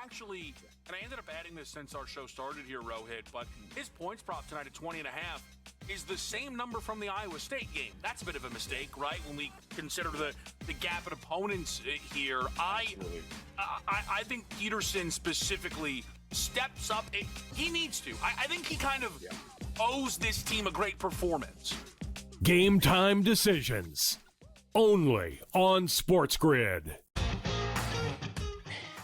actually, and I ended up adding this since our show started here, Rohit, but his points prop tonight at 20.5 is the same number from the Iowa State game. That's a bit of a mistake, right? When we consider the gap in opponents here. I think Peterson specifically steps up. He needs to. I think he kind of owes this team a great performance. Game time decisions. Only on SportsGrid.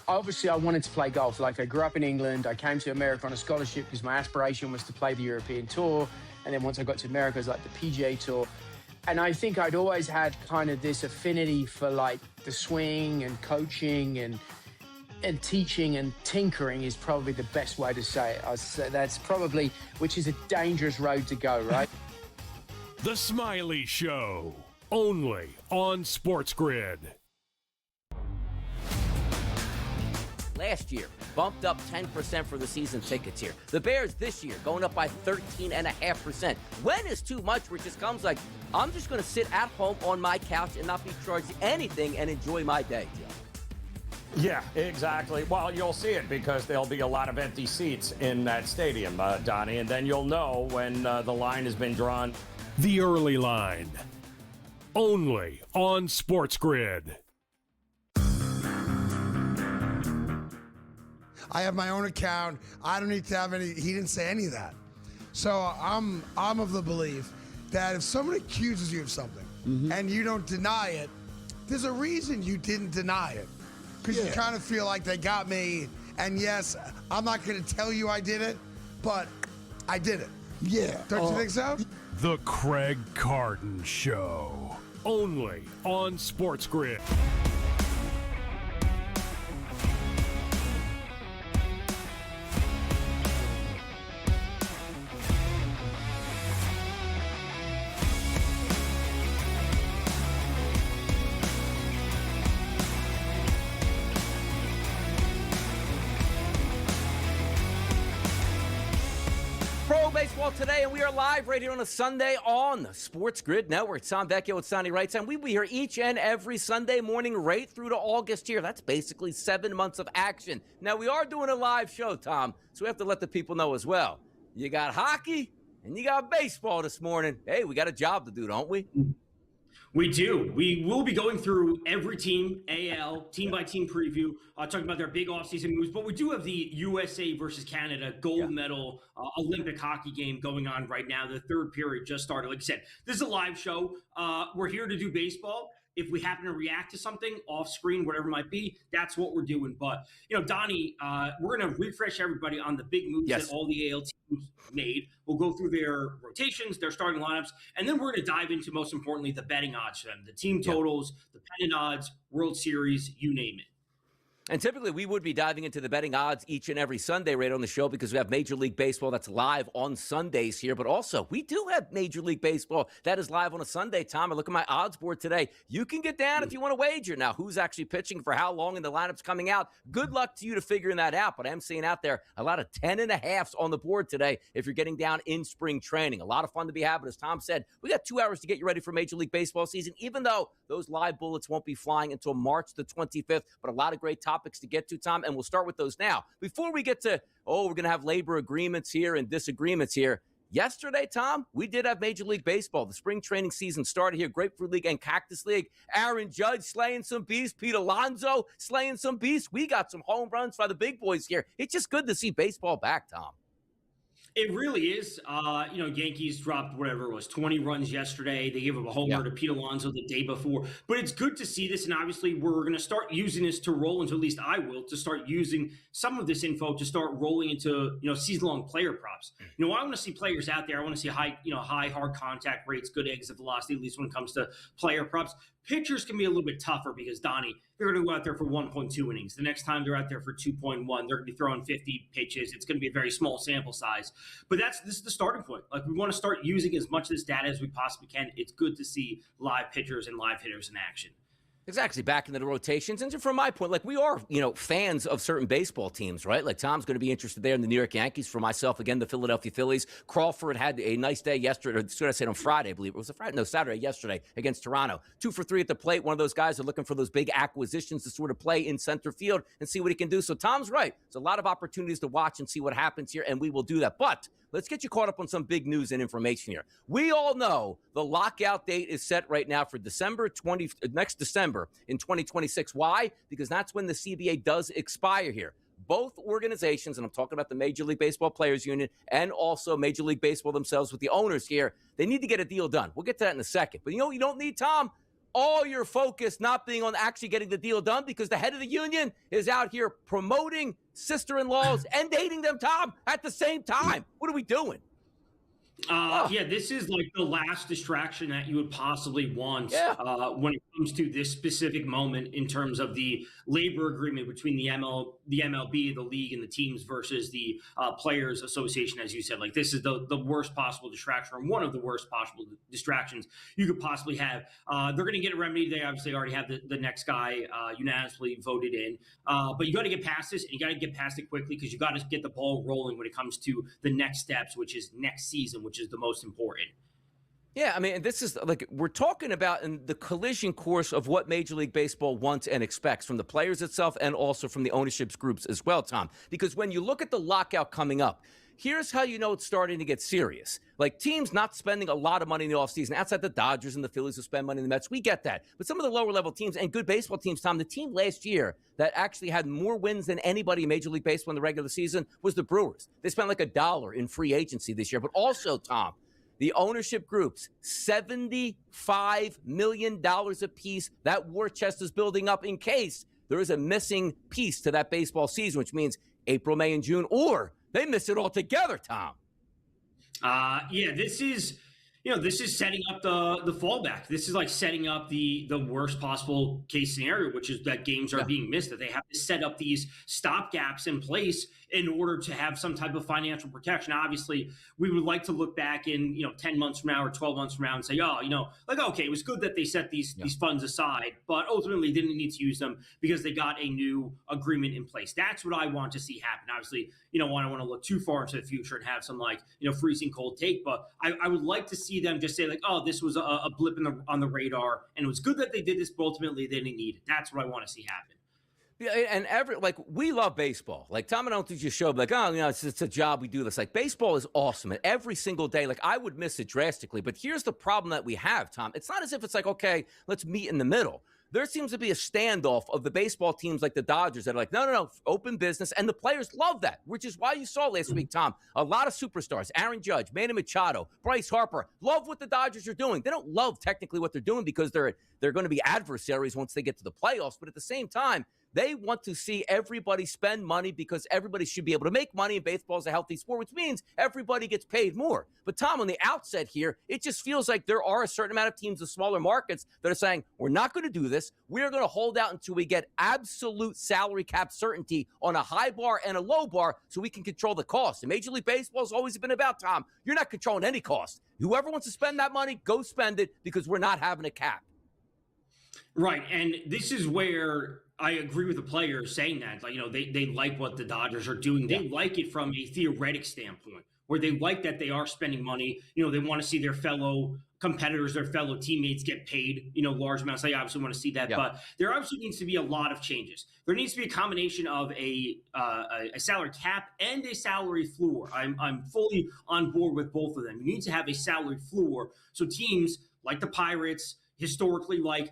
Obviously, I wanted to play golf. Like, I grew up in England. I came to America on a scholarship because my aspiration was to play the European Tour. And then once I got to America, it was like the PGA Tour. And I think I'd always had kind of this affinity for like the swing and coaching and teaching and tinkering is probably the best way to say it. I'd say that's probably, which is a dangerous road to go, right? The Smiley Show. Only on SportsGrid. Last year, bumped up 10% for the season tickets here. The Bears this year going up by 13.5%. When is too much where it just comes like, I'm just going to sit at home on my couch and not be charged anything and enjoy my day, Joe? Yeah, exactly. Well, you'll see it because there'll be a lot of empty seats in that stadium, Donnie, and then you'll know when the line has been drawn. The early line. Only on SportsGrid. I have my own account. I don't need to have any. He didn't say any of that. So I'm of the belief that if someone accuses you of something and you don't deny it, there's a reason you didn't deny it. Because you kind of feel like they got me. And yes, I'm not going to tell you I did it, but I did it. Yeah. Don't you think so? The Craig Carton Show. Only on SportsGrid. Baseball today, and we are live right here on a Sunday on the SportsGrid Network. Tom Vecchio with Sonny Wright. And we'll be here each and every Sunday morning right through to August here. That's basically 7 months of action. Now, we are doing a live show, Tom, so we have to let the people know as well. You got hockey and you got baseball this morning. Hey, we got a job to do, don't we? We do. We will be going through every team, AL, team-by-team preview, talking about their big offseason moves. But we do have the USA versus Canada gold medal Olympic hockey game going on right now. The third period just started. Like I said, this is a live show. We're here to do baseball. If we happen to react to something off screen, whatever it might be, that's what we're doing. But, Donnie, we're going to refresh everybody on the big moves that all the AL teams made. We'll go through their rotations, their starting lineups, and then we're going to dive into, most importantly, the betting odds for them, the team totals, the pennant odds, World Series, you name it. And typically we would be diving into the betting odds each and every Sunday right on the show because we have Major League Baseball that's live on Sundays here. But also we do have Major League Baseball that is live on a Sunday, Tom. I look at my odds board today. You can get down if you want to wager. Now, who's actually pitching for how long and the lineup's coming out? Good luck to you to figuring that out. But I am seeing out there a lot of 10.5s on the board today if you're getting down in spring training. A lot of fun to be having. As Tom said, we got 2 hours to get you ready for Major League Baseball season, even though those live bullets won't be flying until March the 25th. But a lot of great topics to get to, Tom, and we'll start with those now. Before we get to, we're going to have labor agreements here and disagreements here. Yesterday, Tom, we did have Major League Baseball. The spring training season started here. Grapefruit League and Cactus League. Aaron Judge slaying some beasts. Pete Alonso slaying some beasts. We got some home runs by the big boys here. It's just good to see baseball back, Tom. It really is. Yankees dropped whatever it was, 20 runs yesterday. They gave up a homer to Pete Alonso the day before. But it's good to see this, and obviously we're going to start using this to roll into, at least I will, to start using some of this info to start rolling into, season-long player props. I want to see players out there. I want to see high hard contact rates, good exit velocity, at least when it comes to player props. Pitchers can be a little bit tougher because, Donnie, they're going to go out there for 1.2 innings. The next time they're out there for 2.1, they're going to be throwing 50 pitches. It's going to be a very small sample size. But this is the starting point. Like, we want to start using as much of this data as we possibly can. It's good to see live pitchers and live hitters in action. Exactly, back into the rotations. And from my point, like we are, fans of certain baseball teams, right? Like Tom's going to be interested there in the New York Yankees. For myself, again, the Philadelphia Phillies. Crawford had a nice day yesterday, or should I say on Friday, I believe. It was a Friday, no, Saturday, yesterday against Toronto. 2 for 3 at the plate. One of those guys are looking for those big acquisitions to sort of play in center field and see what he can do. So Tom's right. There's a lot of opportunities to watch and see what happens here, and we will do that. But let's get you caught up on some big news and information here. We all know the lockout date is set right now for next December in 2026. Why? Because that's when the CBA does expire here. Both organizations, and I'm talking about the Major League Baseball Players Union and also Major League Baseball themselves with the owners here, they need to get a deal done. We'll get to that in a second. But you don't need, Tom, all your focus not being on actually getting the deal done, because the head of the union is out here promoting sister-in-laws and dating them, Tom, at the same time. What are we doing? Yeah, this is like the last distraction that you would possibly want when it comes to this specific moment in terms of the labor agreement between the MLB, the league, and the teams versus the Players Association, as you said. Like, this is the worst possible distraction, or one of the worst possible distractions you could possibly have. They're going to get a remedy. They obviously already have the next guy unanimously voted in. But you got to get past this, and you got to get past it quickly, because you got to get the ball rolling when it comes to the next steps, which is next season, which is the most important. Yeah, I mean, this is like we're talking about in the collision course of what Major League Baseball wants and expects from the players itself and also from the ownership groups as well, Tom. Because when you look at the lockout coming up, here's how you know it's starting to get serious. Like, teams not spending a lot of money in the offseason, outside the Dodgers and the Phillies who spend money in the Mets, we get that. But some of the lower-level teams and good baseball teams, Tom, the team last year that actually had more wins than anybody in Major League Baseball in the regular season was the Brewers. They spent like $1 in free agency this year. But also, Tom, the ownership groups, $75 million apiece. That war chest is building up in case there is a missing piece to that baseball season, which means April, May, and June, or they miss it altogether, Tom. Yeah, this is setting up the fallback. This is like setting up the worst possible case scenario, which is that games are being missed, that they have to set up these stopgaps in place in order to have some type of financial protection. Obviously, we would like to look back in 10 months from now or 12 months from now and say, okay, it was good that they set these funds aside, but ultimately didn't need to use them because they got a new agreement in place. That's what I want to see happen. Obviously, I don't want to look too far into the future and have some freezing cold take, but I would like to see them just say this was a blip on the radar, and it was good that they did this, but ultimately they didn't need it. That's what I want to see happen. Yeah, and we love baseball. Like, Tom and I don't do your show, but it's a job, we do this. Like, baseball is awesome, and every single day, I would miss it drastically. But here's the problem that we have, Tom. It's not as if it's okay, let's meet in the middle. There seems to be a standoff of the baseball teams like the Dodgers that are no, open business. And the players love that, which is why you saw last week, Tom, a lot of superstars, Aaron Judge, Manny Machado, Bryce Harper, love what the Dodgers are doing. They don't love technically what they're doing because they're going to be adversaries once they get to the playoffs. But at the same time, they want to see everybody spend money because everybody should be able to make money, and baseball is a healthy sport, which means everybody gets paid more. But, Tom, on the outset here, it just feels like there are a certain amount of teams of smaller markets that are saying, we're not going to do this. We're going to hold out until we get absolute salary cap certainty on a high bar and a low bar so we can control the cost. And Major League Baseball has always been about, Tom, you're not controlling any cost. Whoever wants to spend that money, go spend it because we're not having a cap. Right, and this is where I agree with the players saying that. They like what the Dodgers are doing. They like it from a theoretic standpoint, where they like that they are spending money. They want to see their fellow competitors, their fellow teammates get paid, large amounts. They obviously want to see that, but there obviously needs to be a lot of changes. There needs to be a combination of a salary cap and a salary floor. I'm fully on board with both of them. You need to have a salary floor so teams like the Pirates, historically like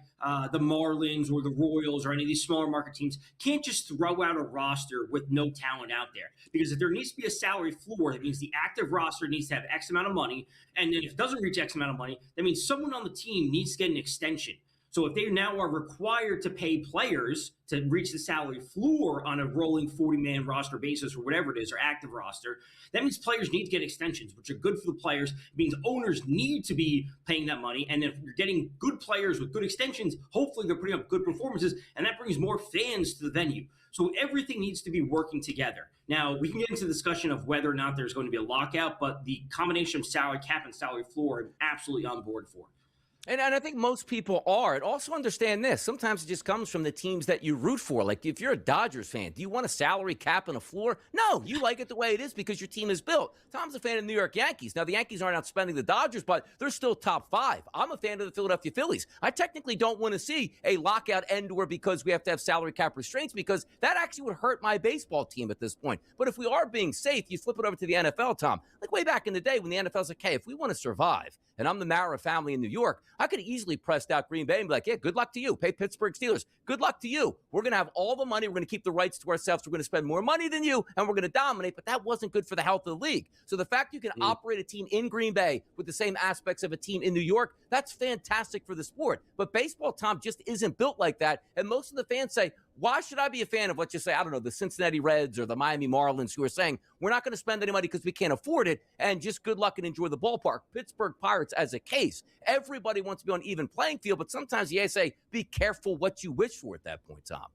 the Marlins or the Royals or any of these smaller market teams, can't just throw out a roster with no talent out there. Because if there needs to be a salary floor, that means the active roster needs to have X amount of money. And then if it doesn't reach X amount of money, that means someone on the team needs to get an extension. So if they now are required to pay players to reach the salary floor on a rolling 40-man roster basis or whatever it is, or active roster, that means players need to get extensions, which are good for the players. It means owners need to be paying that money. And if you're getting good players with good extensions, hopefully they're putting up good performances, and that brings more fans to the venue. So everything needs to be working together. Now, we can get into the discussion of whether or not there's going to be a lockout, but the combination of salary cap and salary floor, I'm absolutely on board for. And I think most people are. And also understand this. Sometimes it just comes from the teams that you root for. Like if you're a Dodgers fan, do you want a salary cap and a floor? No, you like it the way it is because your team is built. Tom's a fan of the New York Yankees. Now, the Yankees aren't outspending the Dodgers, but they're still top 5. I'm a fan of the Philadelphia Phillies. I technically don't want to see a lockout end or because we have to have salary cap restraints because that actually would hurt my baseball team at this point. But if we are being safe, you flip it over to the NFL, Tom. Like way back in the day when the NFL's like, hey, if we want to survive, and I'm the Mara family in New York, I could easily press out Green Bay and be like, yeah, good luck to you. Pay Pittsburgh Steelers. Good luck to you. We're going to have all the money. We're going to keep the rights to ourselves. We're going to spend more money than you, and we're going to dominate. But that wasn't good for the health of the league. So the fact you can operate a team in Green Bay with the same aspects of a team in New York, that's fantastic for the sport. But baseball, Tom, just isn't built like that. And most of the fans say, why should I be a fan of, let's just say, I don't know, the Cincinnati Reds or the Miami Marlins who are saying, we're not going to spend any money because we can't afford it, and just good luck and enjoy the ballpark. Pittsburgh Pirates as a case. Everybody wants to be on even playing field, but sometimes you say, be careful what you wish for at that point, Tom.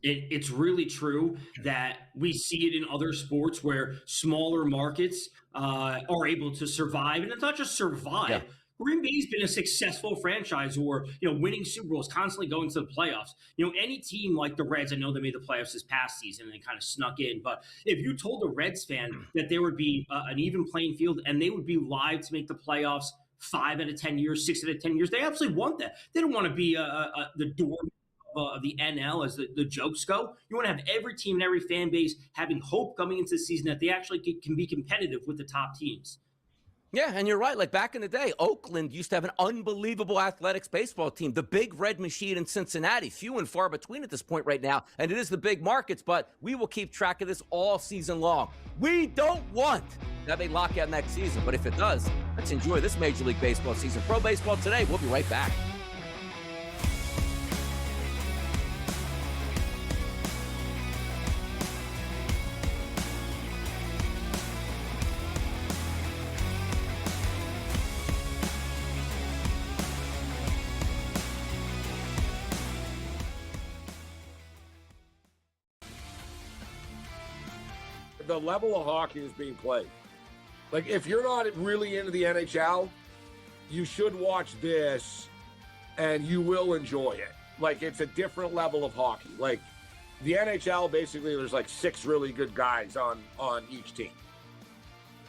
It's really true that we see it in other sports where smaller markets are able to survive. And it's not just survive. Yeah. Green Bay's been a successful franchise or, winning Super Bowls, constantly going to the playoffs. Any team like the Reds, I know they made the playoffs this past season and they kind of snuck in. But if you told a Reds fan that there would be an even playing field and they would be live to make the playoffs 5 out of 10 years, 6 out of 10 years, they absolutely want that. They don't want to be the doorman of the NL, as the jokes go. You want to have every team and every fan base having hope coming into the season that they actually can be competitive with the top teams. Yeah, and you're right. Like back in the day, Oakland used to have an unbelievable athletics baseball team. The big red machine in Cincinnati, few and far between at this point right now. And it is the big markets, but we will keep track of this all season long. We don't want that they lock out next season, but if it does, let's enjoy this Major League Baseball season. Pro Baseball Today, we'll be right back. The level of hockey is being played. Like, if you're not really into the NHL, you should watch this and you will enjoy it. Like, it's a different level of hockey. Like, the NHL, basically, there's like 6 really good guys on each team.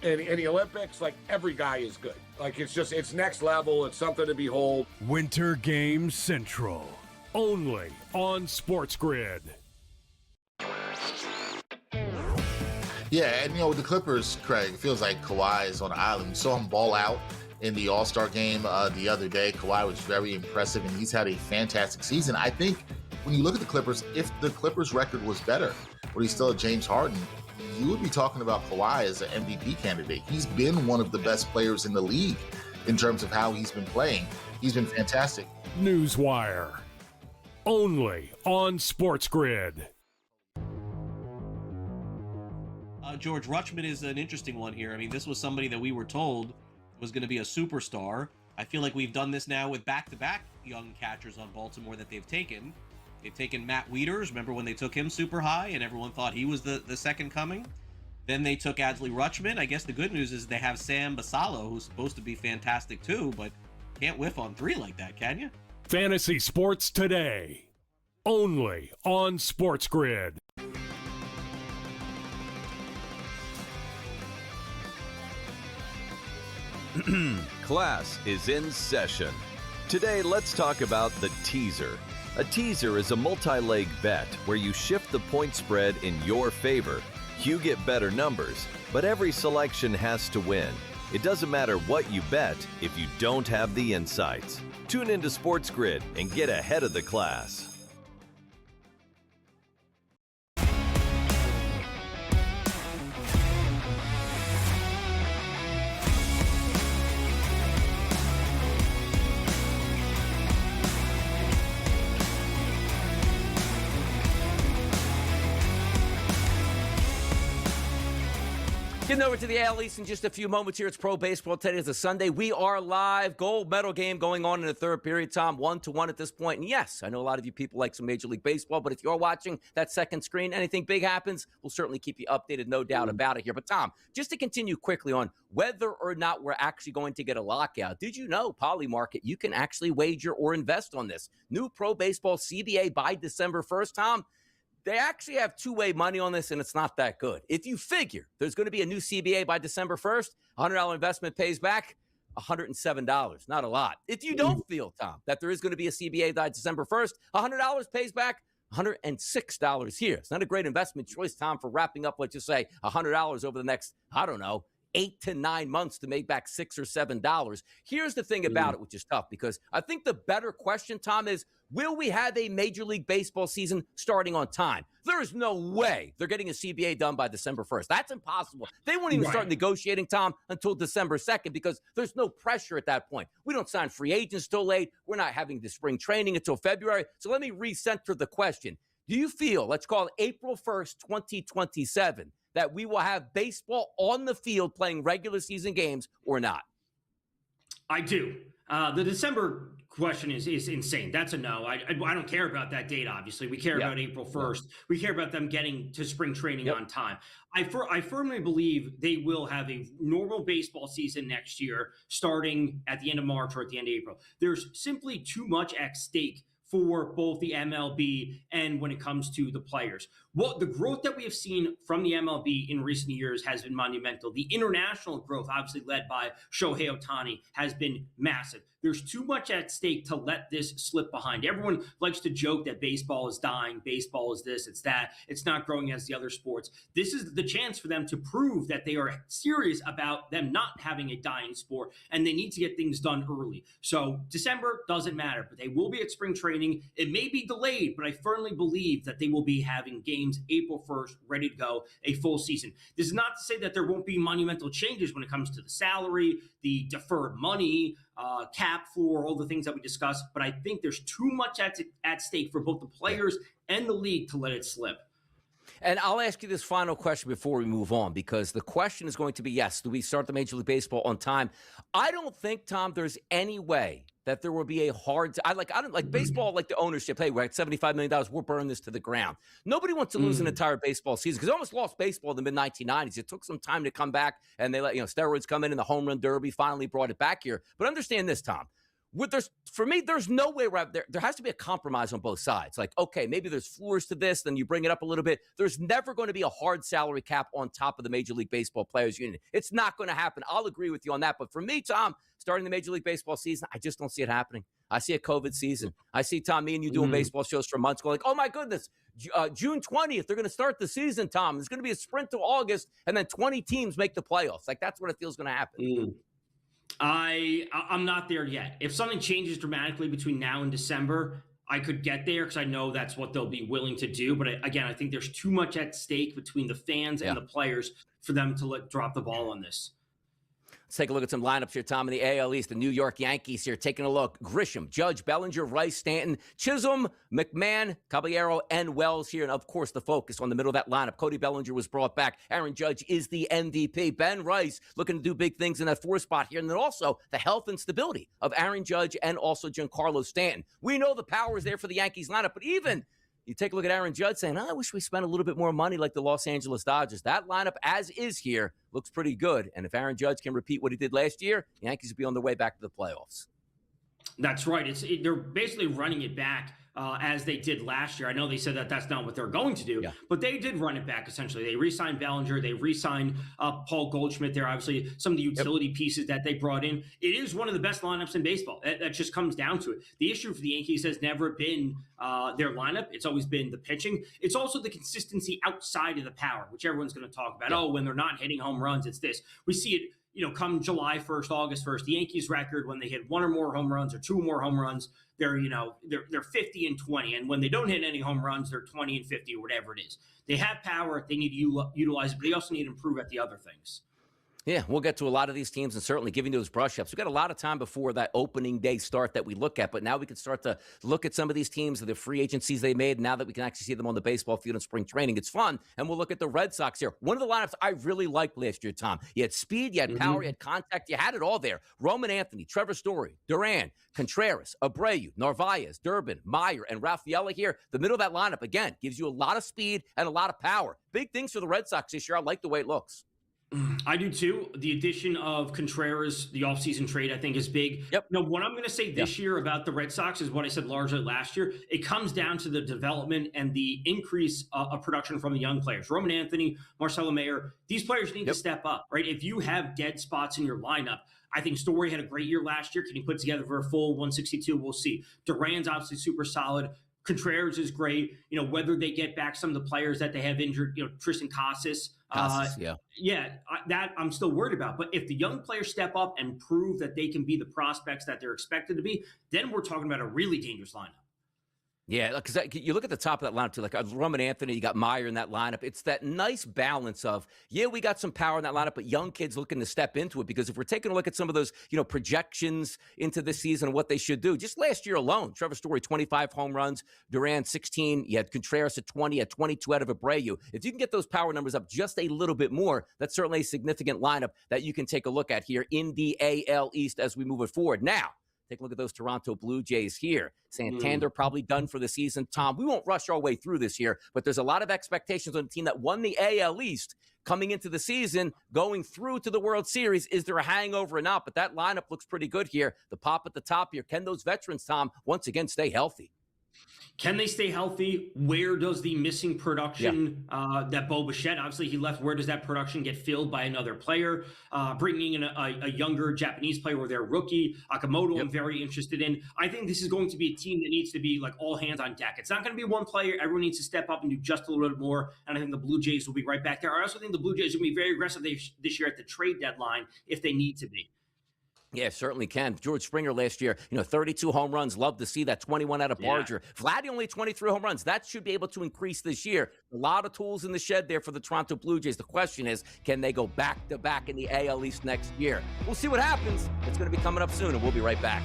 And in the Olympics, like, every guy is good. Like, it's next level. It's something to behold. Winter Games Central, only on SportsGrid. Yeah, and with the Clippers, Craig, it feels like Kawhi is on an island. We saw him ball out in the All-Star game the other day. Kawhi was very impressive, and he's had a fantastic season. I think when you look at the Clippers, if the Clippers record was better, but he's still James Harden, you would be talking about Kawhi as an MVP candidate. He's been one of the best players in the league in terms of how he's been playing. He's been fantastic. Newswire, only on SportsGrid. George Rutschman is an interesting one here. I mean, this was somebody that we were told was going to be a superstar. I feel like we've done this now with back-to-back young catchers on Baltimore that they've taken. They've taken Matt Wieters. Remember when they took him super high and everyone thought he was the second coming? Then they took Adley Rutschman. I guess the good news is they have Sam Basallo, who's supposed to be fantastic too, but can't whiff on 3 like that, can you? Fantasy Sports Today, only on SportsGrid. Class is in session. Today, let's talk about the teaser. A teaser is a multi-leg bet where you shift the point spread in your favor. You get better numbers, but every selection has to win. It doesn't matter what you bet if you don't have the insights. Tune into SportsGrid and get ahead of the class. Getting over to the AL East in just a few moments here. It's Pro Baseball. Today is a Sunday. We are live. Gold medal game going on in the third period, Tom. 1-1 at this point. And yes, I know a lot of you people like some Major League Baseball, but if you're watching that second screen, anything big happens, we'll certainly keep you updated, no doubt about it here. But Tom, just to continue quickly on whether or not we're actually going to get a lockout, did you know, Polymarket, you can actually wager or invest on this new Pro Baseball CBA by December 1st, Tom? They actually have two-way money on this, and it's not that good. If you figure there's going to be a new CBA by December 1st, $100 investment pays back $107. Not a lot. If you don't feel, Tom, that there is going to be a CBA by December 1st, $100 pays back $106 here. It's not a great investment choice, Tom, for wrapping up, let's just say, $100 over the next, 8 to 9 months to make back $6 or $7. Here's the thing about it, which is tough, because I think the better question, Tom, is will we have a Major League Baseball season starting on time? There is no way they're getting a CBA done by December 1st. That's impossible. They won't even start negotiating, Tom, until December 2nd, because there's no pressure at that point. We don't sign free agents till late. We're not having the spring training until February. So let me recenter the question. Do you feel, let's call it April 1st, 2027, that we will have baseball on the field playing regular season games or not? I do. The December question is insane. That's a no. I don't care about that date, obviously. We care about April 1st. We care about them getting to spring training on time. I firmly believe they will have a normal baseball season next year, starting at the end of March or at the end of April. There's simply too much at stake for both the MLB and when it comes to the players. Well, the growth that we have seen from the MLB in recent years has been monumental. The international growth, obviously led by Shohei Ohtani, has been massive. There's too much at stake to let this slip behind. Everyone likes to joke that baseball is dying, baseball is this, it's that, it's not growing as the other sports. This is the chance for them to prove that they are serious about them not having a dying sport, and they need to get things done early. So December doesn't matter, but they will be at spring training. It may be delayed, but I firmly believe that they will be having games April 1st, ready to go, a full season. This is not to say that there won't be monumental changes when it comes to the salary, the deferred money, cap floor, all the things that we discussed, but I think there's too much at stake for both the players and the league to let it slip. And I'll ask you this final question before we move on, because the question is going to be, yes, do we start the Major League Baseball on time? I don't think, Tom, there's any way that there will be a hard I don't like baseball, like the ownership. Hey, we're at $75 million. We'll burn this to the ground. Nobody wants to lose an entire baseball season, because they almost lost baseball in the mid-1990s. It took some time to come back, and they let steroids come in, and the home run derby finally brought it back here. But understand this, Tom. For me, there's no way there has to be a compromise on both sides. Like, okay, maybe there's floors to this, then you bring it up a little bit. There's never going to be a hard salary cap on top of the Major League Baseball Players Union. It's not going to happen. I'll agree with you on that. But for me, Tom, starting the Major League Baseball season, I just don't see it happening. I see a COVID season. I see, Tom, me and you doing baseball shows for months going like, oh, my goodness, June 20th, they're going to start the season, Tom. There's going to be a sprint to August, and then 20 teams make the playoffs. Like, that's what it feels going to happen. I'm not there yet. If something changes dramatically between now and December, I could get there because I know that's what they'll be willing to do. But again, I think there's too much at stake between the fans and the players for them to drop the ball on this. Let's take a look at some lineups here, Tom, in the AL East. The New York Yankees here taking a look. Grisham, Judge, Bellinger, Rice, Stanton, Chisholm, McMahon, Caballero, and Wells here. And, of course, the focus on the middle of that lineup. Cody Bellinger was brought back. Aaron Judge is the MVP. Ben Rice looking to do big things in that fourth spot here. And then also the health and stability of Aaron Judge and also Giancarlo Stanton. We know the power is there for the Yankees lineup, but even you take a look at Aaron Judge saying, I wish we spent a little bit more money like the Los Angeles Dodgers. That lineup, as is here, looks pretty good. And if Aaron Judge can repeat what he did last year, the Yankees will be on their way back to the playoffs. That's right. They're basically running it back as they did last year. I know they said that that's not what they're going to do, but they did run it back, essentially. They re-signed Bellinger. They re-signed Paul Goldschmidt there. Obviously, some of the utility pieces that they brought in. It is one of the best lineups in baseball. That just comes down to it. The issue for the Yankees has never been their lineup. It's always been the pitching. It's also the consistency outside of the power, which everyone's going to talk about. Oh, when they're not hitting home runs, it's this. We see it come July 1st, August 1st, the Yankees record, when they hit one or more home runs or two or more home runs, they're 50 and 20. And when they don't hit any home runs, they're 20 and 50 or whatever it is. They have power. They need to utilize it, but they also need to improve at the other things. Yeah, we'll get to a lot of these teams and certainly giving those brush-ups. We've got a lot of time before that opening day start that we look at, but now we can start to look at some of these teams and the free agencies they made now that we can actually see them on the baseball field in spring training. It's fun, and we'll look at the Red Sox here. One of the lineups I really liked last year, Tom. You had speed, you had power, you had contact, you had it all there. Roman Anthony, Trevor Story, Duran, Contreras, Abreu, Narvaez, Durbin, Meyer, and Rafaela here. The middle of that lineup, again, gives you a lot of speed and a lot of power. Big things for the Red Sox this year. I like the way it looks. I do too. The addition of Contreras, the offseason trade, I think is big. Yep. Now, what I'm going to say this year about the Red Sox is what I said largely last year. It comes down to the development and the increase of production from the young players. Roman Anthony, Marcelo Mayer, these players need to step up, right? If you have dead spots in your lineup, I think Story had a great year last year. Can he put together for a full 162? We'll see. Duran's obviously super solid. Contreras is great. Whether they get back some of the players that they have injured, Tristan Casas. That I'm still worried about. But if the young players step up and prove that they can be the prospects that they're expected to be, then we're talking about a really dangerous lineup. Yeah, because you look at the top of that lineup, too, like Roman Anthony, you got Meyer in that lineup. It's that nice balance of, we got some power in that lineup, but young kids looking to step into it. Because if we're taking a look at some of those, projections into this season and what they should do, just last year alone, Trevor Story, 25 home runs, Duran, 16. You had Contreras at 20, at 22 out of Abreu. If you can get those power numbers up just a little bit more, that's certainly a significant lineup that you can take a look at here in the AL East as we move it forward. Now, take a look at those Toronto Blue Jays here. Santander probably done for the season. Tom, we won't rush our way through this here, but there's a lot of expectations on a team that won the AL East coming into the season, going through to the World Series. Is there a hangover or not? But that lineup looks pretty good here. The pop at the top here. Can those veterans, Tom, once again stay healthy? Can they stay healthy? Where does the missing production that Bo Bichette, obviously he left, where does that production get filled by another player? Bringing in a younger Japanese player or their rookie, Akamoto, I'm very interested in. I think this is going to be a team that needs to be like all hands on deck. It's not going to be one player. Everyone needs to step up and do just a little bit more. And I think the Blue Jays will be right back there. I also think the Blue Jays will be very aggressive this year at the trade deadline if they need to be. Yeah, certainly can. George Springer last year, 32 home runs. Love to see that. 21 out of Barger. Vladdy only 23 home runs. That should be able to increase this year. A lot of tools in the shed there for the Toronto Blue Jays. The question is, can they go back-to-back in the AL East next year? We'll see what happens. It's going to be coming up soon, and we'll be right back.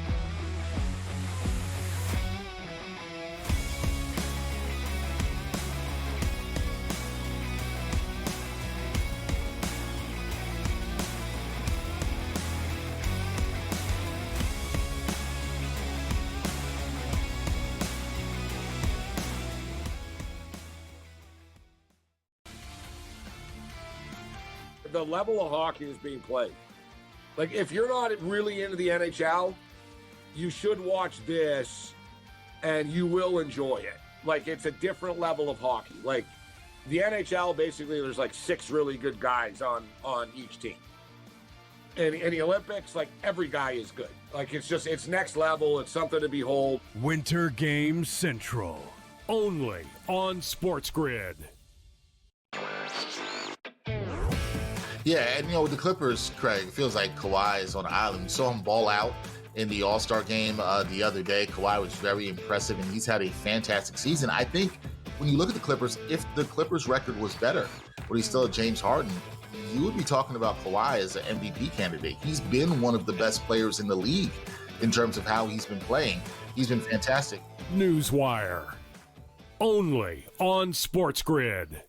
The level of hockey is being played. Like, if you're not really into the NHL, you should watch this and you will enjoy it. Like, it's a different level of hockey. Like, the NHL, basically, there's like 6 really good guys on each team. And in the Olympics, like, every guy is good. Like, it's next level. It's something to behold. Winter Games Central, only on SportsGrid. Yeah, and with the Clippers, Craig, it feels like Kawhi is on an island. We saw him ball out in the All-Star game the other day. Kawhi was very impressive, and he's had a fantastic season. I think when you look at the Clippers, if the Clippers record was better, but he's still a James Harden, you would be talking about Kawhi as an MVP candidate. He's been one of the best players in the league in terms of how he's been playing. He's been fantastic. Newswire, only on SportsGrid.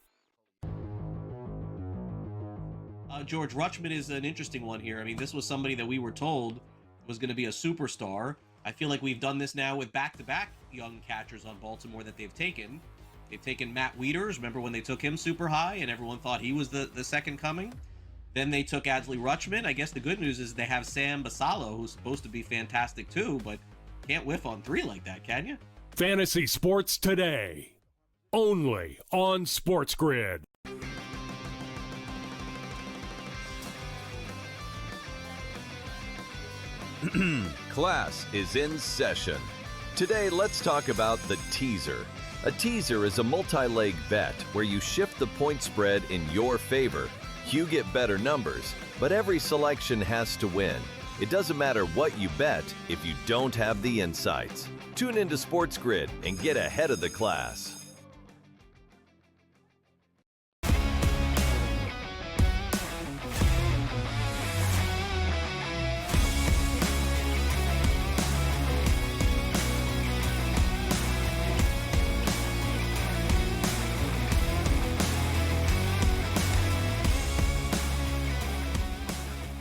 George Rutschman is an interesting one here. I mean, this was somebody that we were told was going to be a superstar. I feel like we've done this now with back-to-back young catchers on Baltimore that they've taken. They've taken Matt Wieters. Remember when they took him super high and everyone thought he was the second coming? Then they took Adley Rutschman. I guess the good news is they have Sam Basallo, who's supposed to be fantastic too, but can't whiff on 3 like that, can you? Fantasy Sports Today, only on SportsGrid. Class is in session. Today, let's talk about the teaser. A teaser is a multi-leg bet where you shift the point spread in your favor. You get better numbers, but every selection has to win. It doesn't matter what you bet if you don't have the insights. Tune into SportsGrid and get ahead of the class.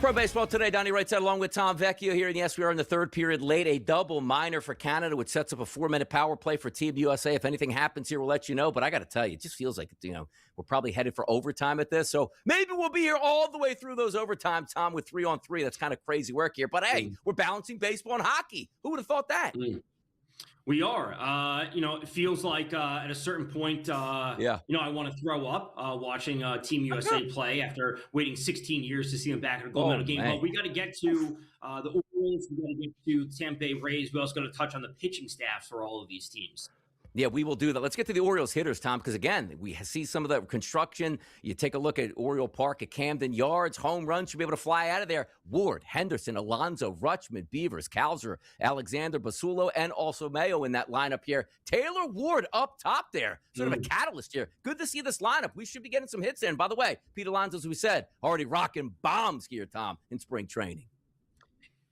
Pro Baseball Today, Donnie writes out along with Tom Vecchio here. And yes, we are in the third period late. A double minor for Canada, which sets up a 4-minute power play for Team USA. If anything happens here, we'll let you know. But I got to tell you, it just feels like, we're probably headed for overtime at this. So maybe we'll be here all the way through those overtime, Tom, with 3-on-3. That's kind of crazy work here. But hey, we're balancing baseball and hockey. Who would have thought that? We are. It feels like at a certain point, I want to throw up watching Team USA play after waiting 16 years to see them back in a gold medal game. But we got to get to the Orioles. We got to get to Tampa Bay Rays. We also got to touch on the pitching staffs for all of these teams. Yeah, we will do that. Let's get to the Orioles hitters, Tom, because, again, we see some of the construction. You take a look at Oriole Park at Camden Yards. Home runs should be able to fly out of there. Ward, Henderson, Alonso, Rutschman, Beavers, Kalzer, Alexander, Basulo, and also Mayo in that lineup here. Taylor Ward up top there. Sort of a catalyst here. Good to see this lineup. We should be getting some hits there. And by the way, Pete Alonso, as we said, already rocking bombs here, Tom, in spring training.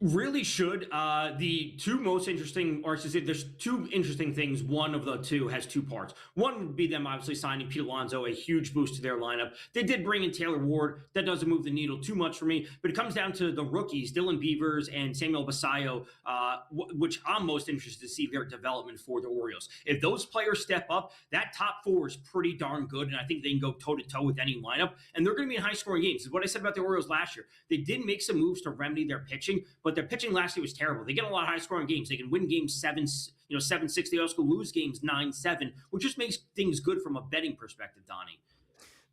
Really should. The two most interesting, or I should say, there's two interesting things. One of the two has two parts. One would be them obviously signing Pete Alonso, a huge boost to their lineup. They did bring in Taylor Ward. That doesn't move the needle too much for me, but it comes down to the rookies, Dylan Beavers and Samuel Basayo, which I'm most interested to see their development for the Orioles. If those players step up, that top four is pretty darn good, and I think they can go toe-to-toe with any lineup, and they're going to be in high-scoring games. This is what I said about the Orioles last year. They did make some moves to remedy their pitching, but their pitching last year was terrible. They get a lot of high-scoring games. They can win games 7-6. They also lose games 9-7, which just makes things good from a betting perspective, Donnie.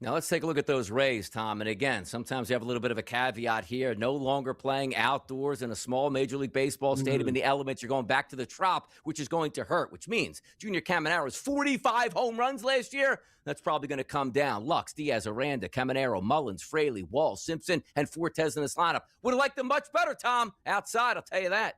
Now let's take a look at those Rays, Tom. And again, sometimes you have a little bit of a caveat here. No longer playing outdoors in a small Major League Baseball stadium in the elements. You're going back to the Trop, which is going to hurt, which means Junior Camaro's 45 home runs last year. That's probably going to come down. Lux, Diaz, Aranda, Caminero, Mullins, Fraley, Wall, Simpson, and Fortes in this lineup. Would have liked them much better, Tom, outside, I'll tell you that.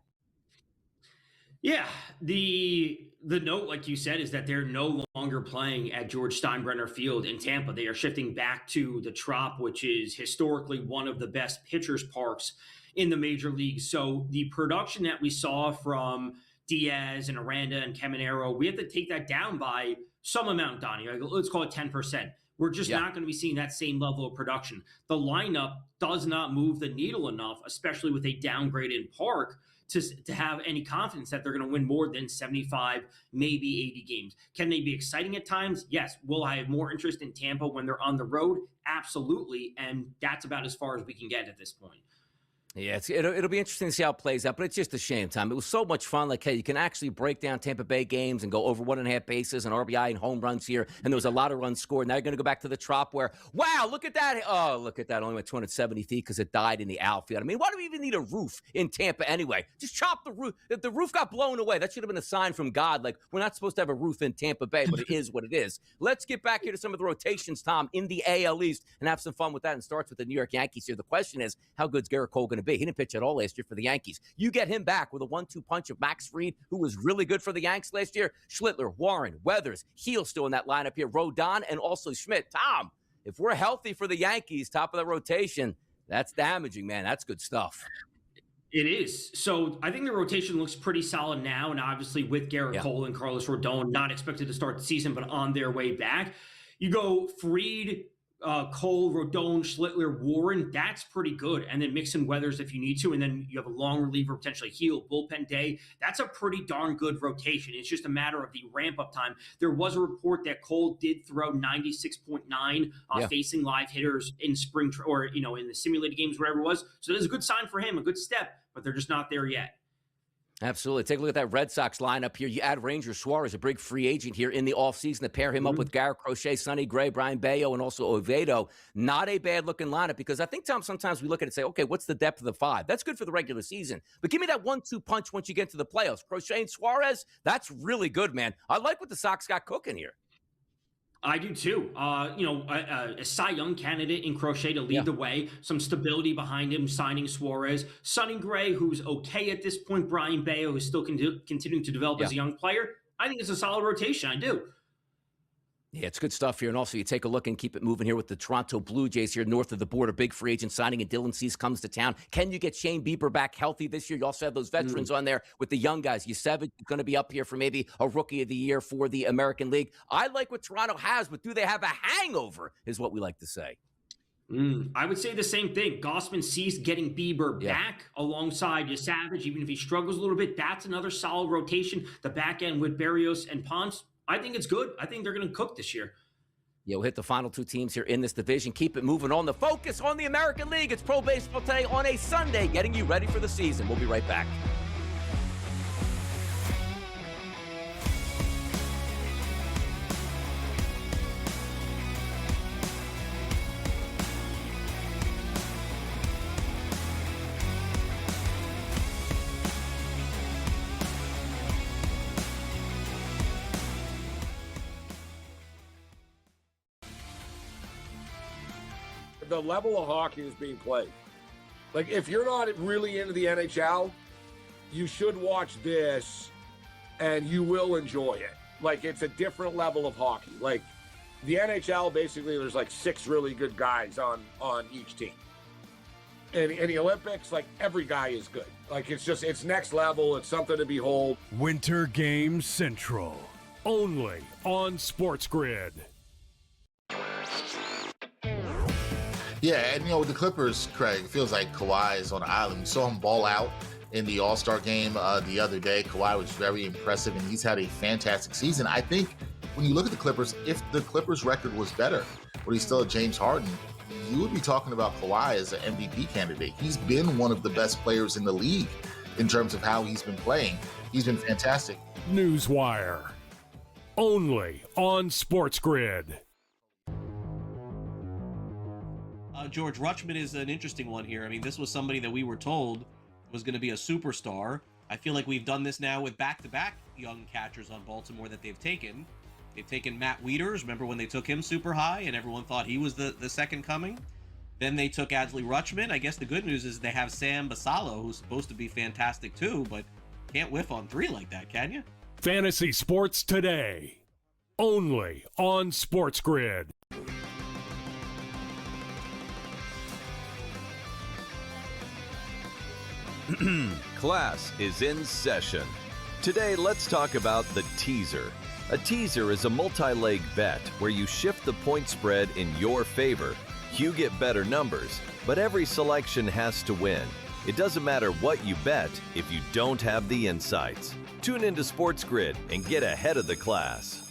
Yeah, the note, like you said, is that they're no longer playing at George Steinbrenner Field in Tampa. They are shifting back to the Trop, which is historically one of the best pitchers' parks in the major leagues. So the production that we saw from Diaz and Aranda and Caminero, we have to take that down by some amount, Donnie. Let's call it 10%. We're just not going to be seeing that same level of production. The lineup does not move the needle enough, especially with a downgraded park, to have any confidence that they're going to win more than 75, maybe 80 games. Can they be exciting at times? Yes. Will I have more interest in Tampa when they're on the road? Absolutely. And that's about as far as we can get at this point. Yeah, it'll be interesting to see how it plays out, but it's just a shame, Tom. It was so much fun. Like, hey, you can actually break down Tampa Bay games and go over 1.5 bases and RBI and home runs here, and there was a lot of runs scored. Now you're going to go back to the Trop where, wow, look at that. Oh, look at that. Only went 270 feet because it died in the outfield. I mean, why do we even need a roof in Tampa anyway? Just chop the roof. If the roof got blown away, that should have been a sign from God. Like, we're not supposed to have a roof in Tampa Bay, but it is what it is. Let's get back here to some of the rotations, Tom, in the AL East and have some fun with that. And starts with the New York Yankees here. The question is, how good's Garrett Cole going to be? He didn't pitch at all last year for the Yankees. You get him back with a 1-2 punch of Max Fried, who was really good for the Yanks last year. Schlittler, Warren, Weathers, Heel still in that lineup here. Rodon and also Schmidt. Tom, if we're healthy for the Yankees, top of the rotation, that's damaging, man. That's good stuff. It is. So I think the rotation looks pretty solid now. And obviously with Garrett Cole and Carlos Rodon, not expected to start the season, but on their way back. You go Fried, Cole, Rodon, Schlittler, Warren, that's pretty good. And then mix in Weathers if you need to. And then you have a long reliever, potentially Heel, bullpen day. That's a pretty darn good rotation. It's just a matter of the ramp-up time. There was a report that Cole did throw 96.9 facing live hitters in spring or, in the simulated games, whatever it was. So that's a good sign for him, a good step, but they're just not there yet. Absolutely. Take a look at that Red Sox lineup here. You add Ranger Suarez, a big free agent here in the offseason, to pair him up with Garrett Crochet, Sonny Gray, Brian Bayo, and also Oviedo. Not a bad-looking lineup because I think, Tom, sometimes we look at it and say, okay, what's the depth of the five? That's good for the regular season. But give me that 1-2 punch once you get to the playoffs. Crochet and Suarez, that's really good, man. I like what the Sox got cooking here. I do too. A Cy Young candidate in Crochet to lead the way, some stability behind him, signing Suarez, Sonny Gray, who's okay at this point, Brian Bayo, who's still continuing to develop as a young player. I think it's a solid rotation. I do. Yeah, it's good stuff here. And also, you take a look and keep it moving here with the Toronto Blue Jays here north of the border. Big free agent signing, and Dylan Cease comes to town. Can you get Shane Bieber back healthy this year? You also have those veterans on there with the young guys. Yusevich going to be up here for maybe a Rookie of the Year for the American League. I like what Toronto has, but do they have a hangover is what we like to say. I would say the same thing. Gossman Cease getting Bieber back alongside Savage, even if he struggles a little bit. That's another solid rotation. The back end with Berrios and Ponce, I think it's good. I think they're going to cook this year. Yeah, we'll hit the final two teams here in this division. Keep it moving on. The focus on the American League. It's Pro Baseball Today on a Sunday, getting you ready for the season. We'll be right back. The level of hockey is being played. Like, if you're not really into the NHL, you should watch this and you will enjoy it. Like, it's a different level of hockey. Like, the NHL, basically, there's like 6 really good guys on each team. And in the Olympics, like, every guy is good. Like, it's next level. It's something to behold. Winter Games Central, only on SportsGrid. Yeah, and with the Clippers, Craig, it feels like Kawhi is on an island. We saw him ball out in the All-Star game the other day. Kawhi was very impressive, and he's had a fantastic season. I think when you look at the Clippers, if the Clippers' record was better, but he's still at James Harden, you would be talking about Kawhi as an MVP candidate. He's been one of the best players in the league in terms of how he's been playing. He's been fantastic. Newswire, only on SportsGrid. George Rutschman is an interesting one here. I mean, this was somebody that we were told was going to be a superstar. I feel like we've done this now with back-to-back young catchers on Baltimore that they've taken. They've taken Matt Wieters. Remember when they took him super high and everyone thought he was the second coming? Then they took Adley Rutschman. I guess the good news is they have Sam Basallo, who's supposed to be fantastic too, but can't whiff on 3 like that, can you? Fantasy Sports Today, only on SportsGrid. Class is in session. Today, let's talk about the teaser. A teaser is a multi-leg bet where you shift the point spread in your favor. You get better numbers, but every selection has to win. It doesn't matter what you bet if you don't have the insights. Tune into SportsGrid and get ahead of the class.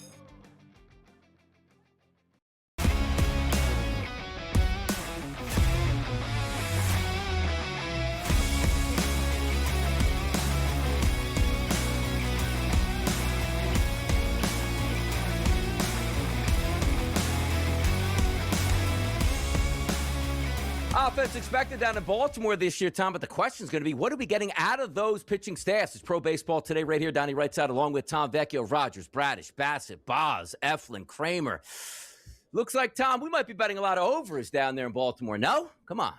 Offense expected down in Baltimore this year, Tom, but the question is going to be, what are we getting out of those pitching staffs? It's Pro Baseball Today right here. Donnie Wrights out along with Tom Vecchio, Rogers, Bradish, Bassett, Boz, Eflin, Kramer. Looks like, Tom, we might be betting a lot of overs down there in Baltimore. No? Come on.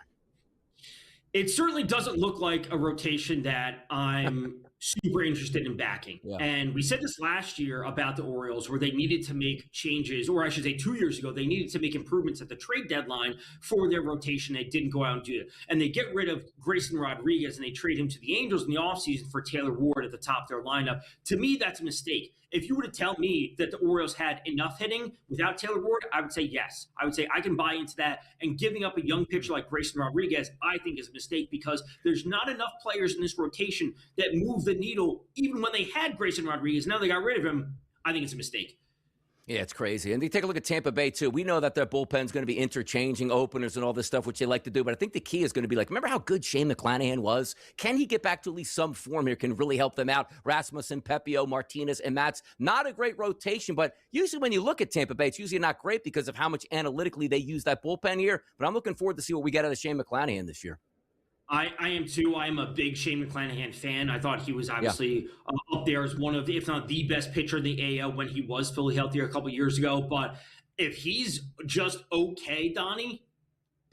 It certainly doesn't look like a rotation that I'm super interested in backing. Yeah. And we said this last year about the Orioles where they needed to make changes, or I should say 2 years ago, they needed to make improvements at the trade deadline for their rotation. They didn't go out and do it. And they get rid of Grayson Rodriguez and they trade him to the Angels in the offseason for Taylor Ward at the top of their lineup. To me, that's a mistake. If you were to tell me that the Orioles had enough hitting without Taylor Ward, I would say yes. I would say I can buy into that. And giving up a young pitcher like Grayson Rodriguez, I think is a mistake because there's not enough players in this rotation that move the needle. Even when they had Grayson Rodriguez, now they got rid of him. I think it's a mistake. Yeah, it's crazy. And you take a look at Tampa Bay, too. We know that their bullpen's going to be interchanging openers and all this stuff, which they like to do. But I think the key is going to be like, remember how good Shane McClanahan was? Can he get back to at least some form here? Can really help them out? Rasmussen, Pepio, Martinez, and Matz. Not a great rotation, but usually when you look at Tampa Bay, it's usually not great because of how much analytically they use that bullpen here. But I'm looking forward to see what we get out of Shane McClanahan this year. I am too. I am a big Shane McClanahan fan. I thought he was obviously up there as one of, if not the best pitcher in the AL when he was fully healthy a couple years ago. But if he's just okay, Donnie,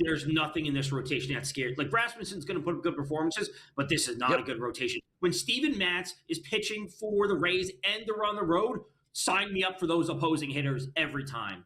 there's nothing in this rotation that's scared. Like Rasmussen's going to put up good performances, but this is not a good rotation. When Steven Matz is pitching for the Rays and they're on the road, sign me up for those opposing hitters every time.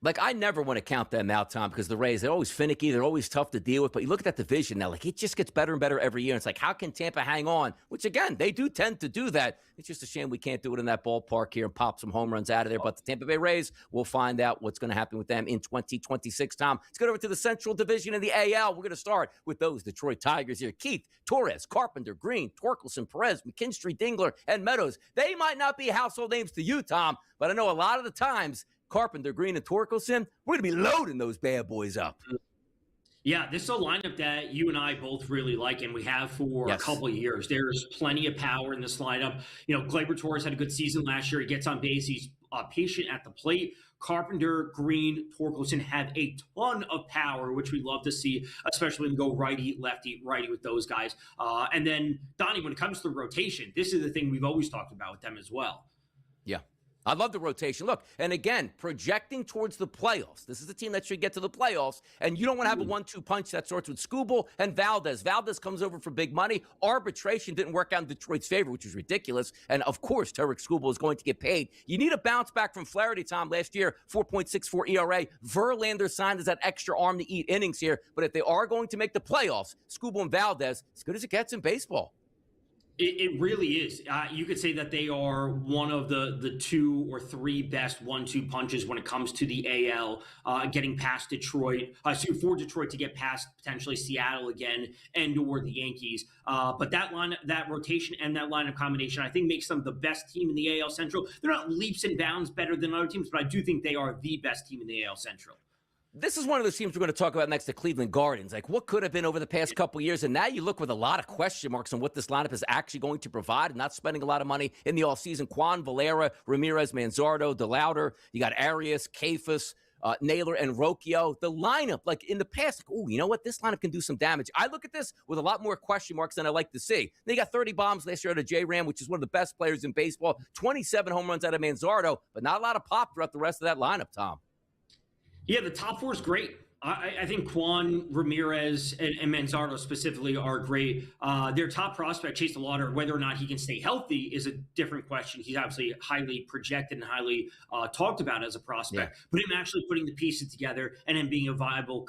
Like, I never want to count them out, Tom, because the Rays, they're always finicky. They're always tough to deal with. But you look at that division now, like, it just gets better and better every year. And it's like, how can Tampa hang on? Which, again, they do tend to do that. It's just a shame we can't do it in that ballpark here and pop some home runs out of there. But the Tampa Bay Rays, we'll find out what's going to happen with them in 2026, Tom. Let's go over to the Central Division of the AL. We're going to start with those Detroit Tigers here. Keith, Torres, Carpenter, Green, Torkelson, Perez, McKinstry, Dingler, and Meadows. They might not be household names to you, Tom, but I know a lot of the times, Carpenter, Green, and Torkelson, we're going to be loading those bad boys up. Yeah, this is a lineup that you and I both really like, and we have for a couple of years. There's plenty of power in this lineup. You know, Gleyber Torres had a good season last year. He gets on base. He's patient at the plate. Carpenter, Green, Torkelson have a ton of power, which we love to see, especially when we go righty, lefty, righty with those guys. And then, Donnie, when it comes to the rotation, this is the thing we've always talked about with them as well. Yeah. I love the rotation. Look, and again, projecting towards the playoffs. This is a team that should get to the playoffs, and you don't want to have a 1-2 punch that starts with Skubal and Valdez. Valdez comes over for big money. Arbitration didn't work out in Detroit's favor, which is ridiculous. And, of course, Tarek Skubal is going to get paid. You need a bounce back from Flaherty, Tom. Last year, 4.64 ERA. Verlander signed as that extra arm to eat innings here. But if they are going to make the playoffs, Skubal and Valdez, as good as it gets in baseball. It really is. You could say that they are one of the 2 or 3 best 1-2 punches when it comes to the AL, getting past Detroit, for Detroit to get past potentially Seattle again and or the Yankees. But that rotation and that lineup combination, I think, makes them the best team in the AL Central. They're not leaps and bounds better than other teams, but I do think they are the best team in the AL Central. This is one of those teams we're going to talk about next to Cleveland Guardians. Like, what could have been over the past couple of years? And now you look with a lot of question marks on what this lineup is actually going to provide and not spending a lot of money in the offseason. Quan, Valera, Ramirez, Manzardo, DeLauder. You got Arias, Kefas, Naylor, and Rocchio. The lineup, like in the past, like, oh, you know what? This lineup can do some damage. I look at this with a lot more question marks than I like to see. They got 30 bombs last year out of J-Ram, which is one of the best players in baseball. 27 home runs out of Manzardo, but not a lot of pop throughout the rest of that lineup, Tom. Yeah, the top 4 is great. I think Quan, Ramirez, and Manzardo specifically are great. Their top prospect, Chase DeLauder, whether or not he can stay healthy is a different question. He's obviously highly projected and highly talked about as a prospect. Yeah. But him actually putting the pieces together and him being a viable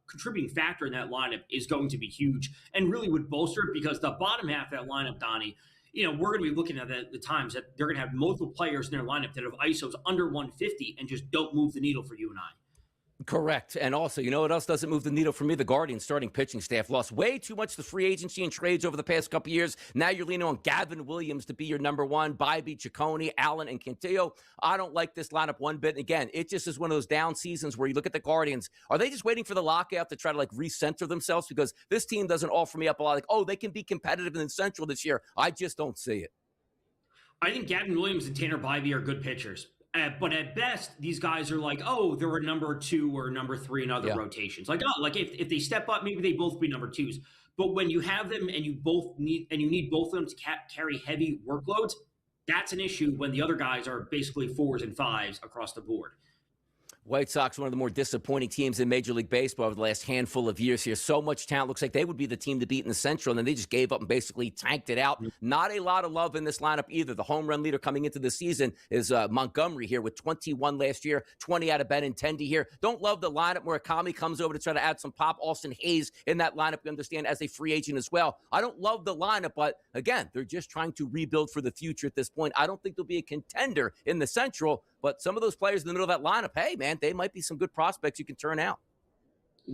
contributing factor in that lineup is going to be huge and really would bolster it, because the bottom half of that lineup, Donnie, you know, we're going to be looking at the times that they're going to have multiple players in their lineup that have ISOs under 150 and just don't move the needle for you and I. Correct. And also, you know what else doesn't move the needle for me? The Guardians starting pitching staff lost way too much to free agency and trades over the past couple of years. Now you're leaning on Gavin Williams to be your number one, Bybee, Ciccone, Allen, and Cantillo. I don't like this lineup one bit. And again, it just is one of those down seasons where you look at the Guardians. Are they just waiting for the lockout to try to like recenter themselves? Because this team doesn't offer me up a lot. Like, oh, they can be competitive in the Central this year. I just don't see it. I think Gavin Williams and Tanner Bybee are good pitchers. But at best, these guys are like, oh, they're a number 2 or number 3 in other rotations. Like, oh, like if they step up, maybe they both be number 2s. But when you have them and you need both of them to carry heavy workloads, that's an issue when the other guys are basically 4s and 5s across the board. White Sox, one of the more disappointing teams in Major League Baseball over the last handful of years here. So much talent. Looks like they would be the team to beat in the Central, and then they just gave up and basically tanked it out. Not a lot of love in this lineup either. The home run leader coming into the season is Montgomery here with 21 last year, 20 out of Benintendi here. Don't love the lineup. Murakami comes over to try to add some pop. Austin Hayes in that lineup, you understand, as a free agent as well. I don't love the lineup, but again, they're just trying to rebuild for the future at this point. I don't think they'll be a contender in the Central, but some of those players in the middle of that lineup, hey, man, they might be some good prospects you can turn out.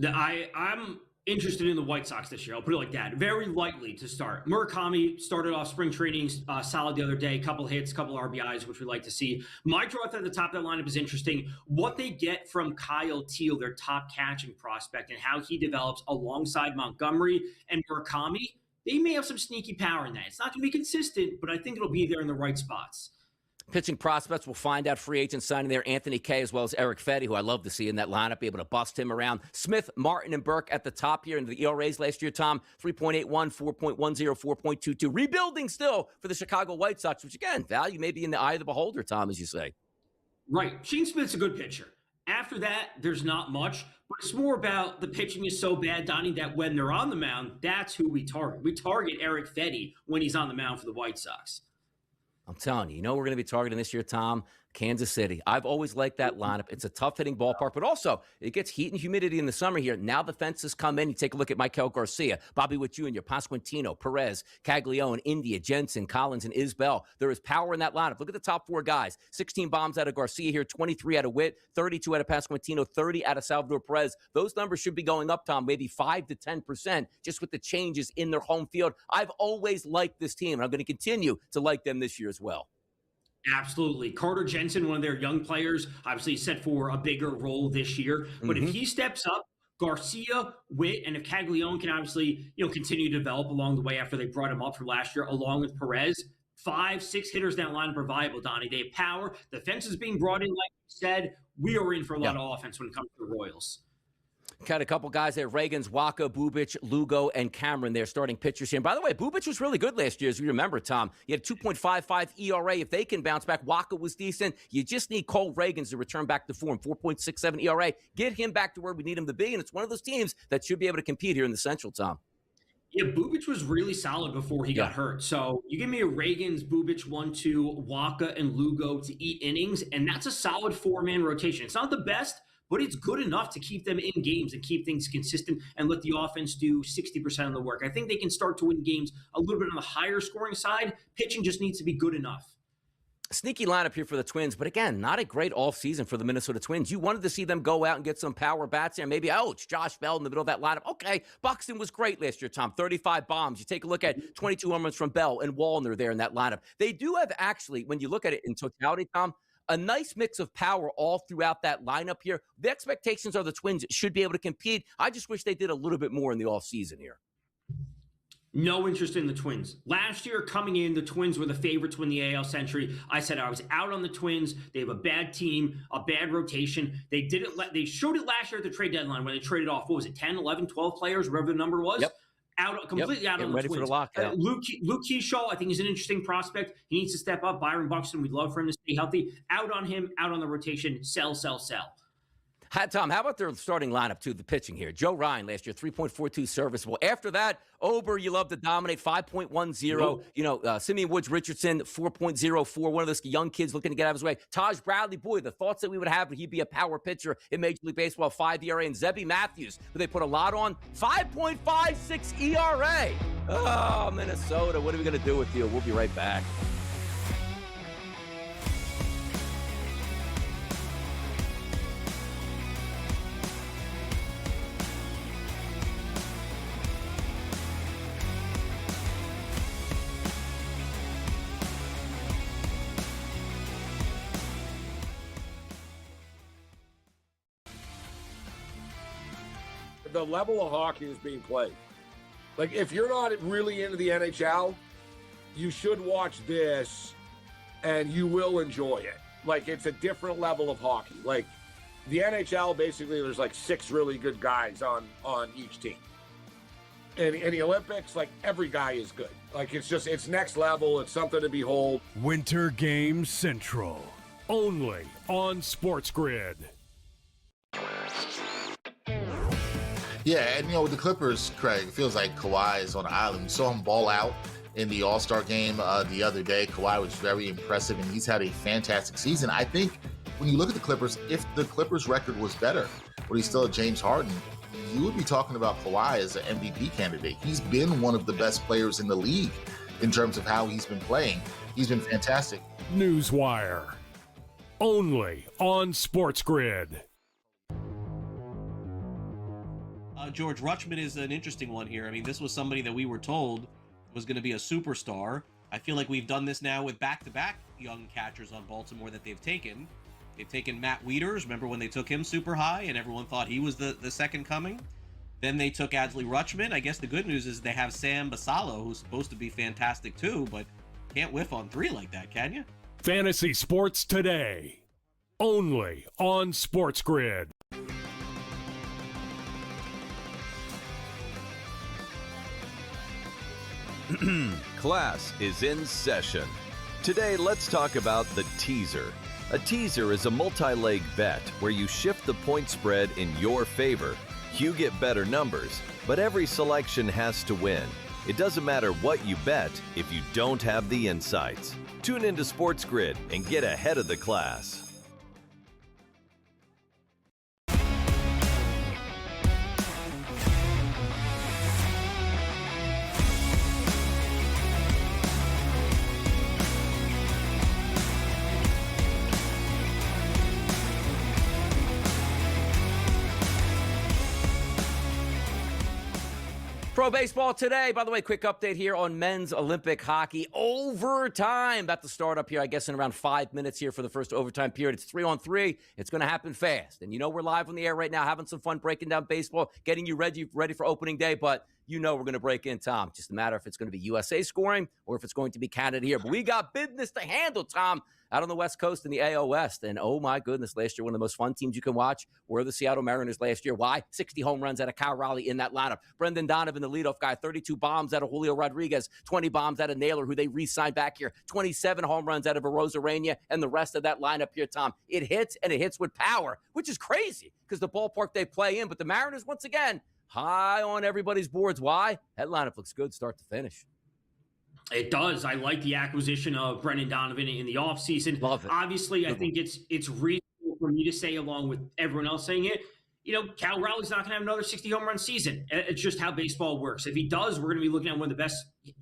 I'm interested in the White Sox this year. I'll put it like that. Very lightly to start. Murakami started off spring training solid the other day. Couple hits, couple RBIs, which we like to see. My draw at the top of that lineup is interesting. What they get from Kyle Teal, their top catching prospect, and how he develops alongside Montgomery and Murakami, they may have some sneaky power in that. It's not going to be consistent, but I think it'll be there in the right spots. Pitching prospects, we'll find out. Free agents signing there, Anthony Kay as well as Eric Fetty, who I love to see in that lineup, be able to bust him around. Smith, Martin, and Burke at the top here in the ERAs last year, Tom, 3.81, 4.10, 4.22. Rebuilding still for the Chicago White Sox, which, again, value may be in the eye of the beholder, Tom, as you say. Right. Shane Smith's a good pitcher. After that, there's not much, but it's more about the pitching is so bad, Donnie, that when they're on the mound, that's who we target. We target Eric Fetty when he's on the mound for the White Sox. I'm telling you, you know we're going to be targeting this year, Tom? Kansas City. I've always liked that lineup. It's a tough hitting ballpark, but also it gets heat and humidity in the summer here. Now the fences come in. You take a look at Michael Garcia, Bobby Witt Jr., Pasquantino, Perez, Caglione, India, Jensen, Collins, and Isbell. There is power in that lineup. Look at the top four guys. 16 bombs out of Garcia here, 23 out of Witt, 32 out of Pasquantino, 30 out of Salvador Perez. Those numbers should be going up, Tom, maybe 5 to 10% just with the changes in their home field. I've always liked this team, and I'm going to continue to like them this year as well. Absolutely. Carter Jensen, one of their young players, obviously set for a bigger role this year. But if he steps up, Garcia, Witt, and if Caglione can obviously, continue to develop along the way after they brought him up from last year, along with Perez, 5-6 hitters down line are viable, Donnie. They have power. The fence is being brought in, like you said. We are in for a lot of offense when it comes to the Royals. Got a couple guys there, Reagans, Waka, Bubic, Lugo, and Cameron. They're starting pitchers here. And by the way, Bubic was really good last year, as you remember, Tom. He had 2.55 ERA. If they can bounce back, Waka was decent. You just need Cole Reagans to return back to form, 4.67 ERA. Get him back to where we need him to be, and it's one of those teams that should be able to compete here in the Central, Tom. Yeah, Bubic was really solid before he got hurt. So you give me a Reagans, Bubic, 1-2, Waka, and Lugo to eat innings, and that's a solid four-man rotation. It's not the best, but it's good enough to keep them in games and keep things consistent and let the offense do 60% of the work. I think they can start to win games a little bit on the higher scoring side. Pitching just needs to be good enough. Sneaky lineup here for the Twins, but again, not a great offseason for the Minnesota Twins. You wanted to see them go out and get some power bats there. Maybe, it's Josh Bell in the middle of that lineup. Okay, Buxton was great last year, Tom. 35 bombs. You take a look at 22 home runs from Bell and Wallner there in that lineup. They do have actually, when you look at it in totality, Tom, a nice mix of power all throughout that lineup here. The expectations are the Twins should be able to compete. I just wish they did a little bit more in the offseason here. No interest in the Twins. Last year, coming in, the Twins were the favorites to win the AL Century. I said I was out on the Twins. They have a bad team, a bad rotation. They showed it last year at the trade deadline when they traded off, 10, 11, 12 players, whatever the number was. Yep. Completely out on the ready Twins. For the lockout. Luke Keyshaw, I think he's an interesting prospect. He needs to step up. Byron Buxton, we'd love for him to stay healthy. Out on him, out on the rotation. Sell. Tom, how about their starting lineup, too, the pitching here? Joe Ryan last year, 3.42 serviceable. After that, Ober, you love to dominate, 5.10. Simeon Woods Richardson, 4.04. One of those young kids looking to get out of his way. Taj Bradley, boy, the thoughts that we would have would he be a power pitcher in Major League Baseball, 5 ERA. And Zebby Matthews, who they put a lot on, 5.56 ERA. Oh, Minnesota, what are we going to do with you? We'll be right back. The level of hockey is being played. Like, if you're not really into the NHL, you should watch this and you will enjoy it. Like, it's a different level of hockey. Like, the NHL, basically, there's like 6 really good guys on each team. And in the Olympics, like, every guy is good. Like, it's next level. It's something to behold. Winter Games Central, only on SportsGrid. Yeah, and with the Clippers, Craig, it feels like Kawhi is on an island. We saw him ball out in the All-Star game the other day. Kawhi was very impressive, and he's had a fantastic season. I think when you look at the Clippers, if the Clippers' record was better, but he's still at James Harden, you would be talking about Kawhi as an MVP candidate. He's been one of the best players in the league in terms of how he's been playing. He's been fantastic. Newswire, only on SportsGrid. George Rutschman is an interesting one here. I mean, this was somebody that we were told was going to be a superstar. I feel like we've done this now with back-to-back young catchers on Baltimore that they've taken. They've taken Matt Wieters. Remember when they took him super high and everyone thought he was the second coming? Then they took Adley Rutschman. I guess the good news is they have Sam Basallo, who's supposed to be fantastic too, but can't whiff on 3 like that, can you? Fantasy Sports Today, only on SportsGrid. Class is in session. Today, let's talk about the teaser. A teaser is a multi-leg bet where you shift the point spread in your favor. You get better numbers, but every selection has to win. It doesn't matter what you bet if you don't have the insights. Tune into SportsGrid and get ahead of the class. Pro baseball today. By the way, quick update here on men's Olympic hockey. Overtime about to start up here, I guess, in around 5 minutes here for the first overtime period. It's 3-on-3. It's going to happen fast. And we're live on the air right now, having some fun breaking down baseball, getting you ready for opening day. But we're going to break in, Tom. Just a matter if it's going to be USA scoring or if it's going to be Canada here. But we got business to handle, Tom, out on the West Coast in the AL West. And, oh, my goodness, last year, one of the most fun teams you can watch were the Seattle Mariners last year. Why? 60 home runs out of Cal Raleigh in that lineup. Brendan Donovan, the leadoff guy, 32 bombs out of Julio Rodriguez, 20 bombs out of Naylor, who they re-signed back here, 27 home runs out of Arozarena, and the rest of that lineup here, Tom. It hits, and it hits with power, which is crazy because the ballpark they play in. But the Mariners, once again, high on everybody's boards. Why? That lineup looks good start to finish. It does. I like the acquisition of Brendan Donovan in the offseason. Love it. Obviously, I think it's reasonable for me to say, along with everyone else saying it, Cal Raleigh's not going to have another 60 home run season. It's just how baseball works. If he does, we're going to be looking at one of the best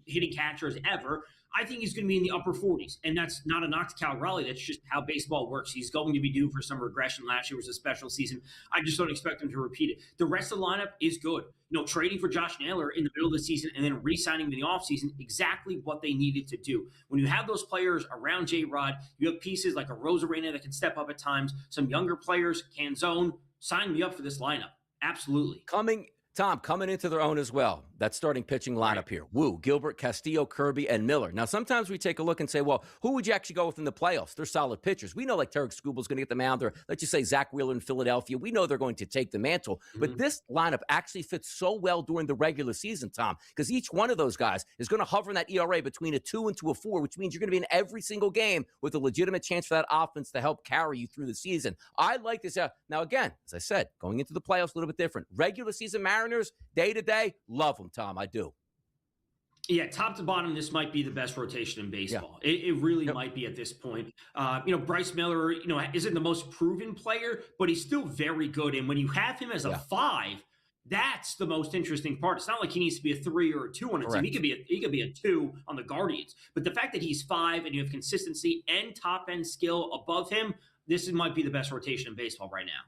hitting catchers ever. I think he's going to be in the upper 40s, and that's not a knock to Cal Raleigh. That's just how baseball works. He's going to be due for some regression. Last year was a special season. I just don't expect him to repeat it. The rest of the lineup is good. Trading for Josh Naylor in the middle of the season and then re-signing him in the offseason, exactly what they needed to do. When you have those players around J-Rod, you have pieces like a Arozarena that can step up at times, some younger players, Canzone. Sign me up for this lineup. Absolutely. Coming into their own as well. That starting pitching lineup here. Wu, Gilbert, Castillo, Kirby, and Miller. Now, sometimes we take a look and say, well, who would you actually go with in the playoffs? They're solid pitchers. We know like Tarek Skubal is going to get the mound, or let's just say Zach Wheeler in Philadelphia. We know they're going to take the mantle. But this lineup actually fits so well during the regular season, Tom, because each one of those guys is going to hover in that ERA between a 2 and to a 4, which means you're going to be in every single game with a legitimate chance for that offense to help carry you through the season. I like this. Now, again, as I said, going into the playoffs a little bit different. Regular season Mariners, day to day, love them, Tom. I do. Yeah, top to bottom, this might be the best rotation in baseball. Yeah. It really might be at this point. Bryce Miller, isn't the most proven player, but he's still very good. And when you have him as a 5, that's the most interesting part. It's not like he needs to be a 3 or a 2 on a team. He could be a 2 on the Guardians. But the fact that he's 5 and you have consistency and top end skill above him, this might be the best rotation in baseball right now.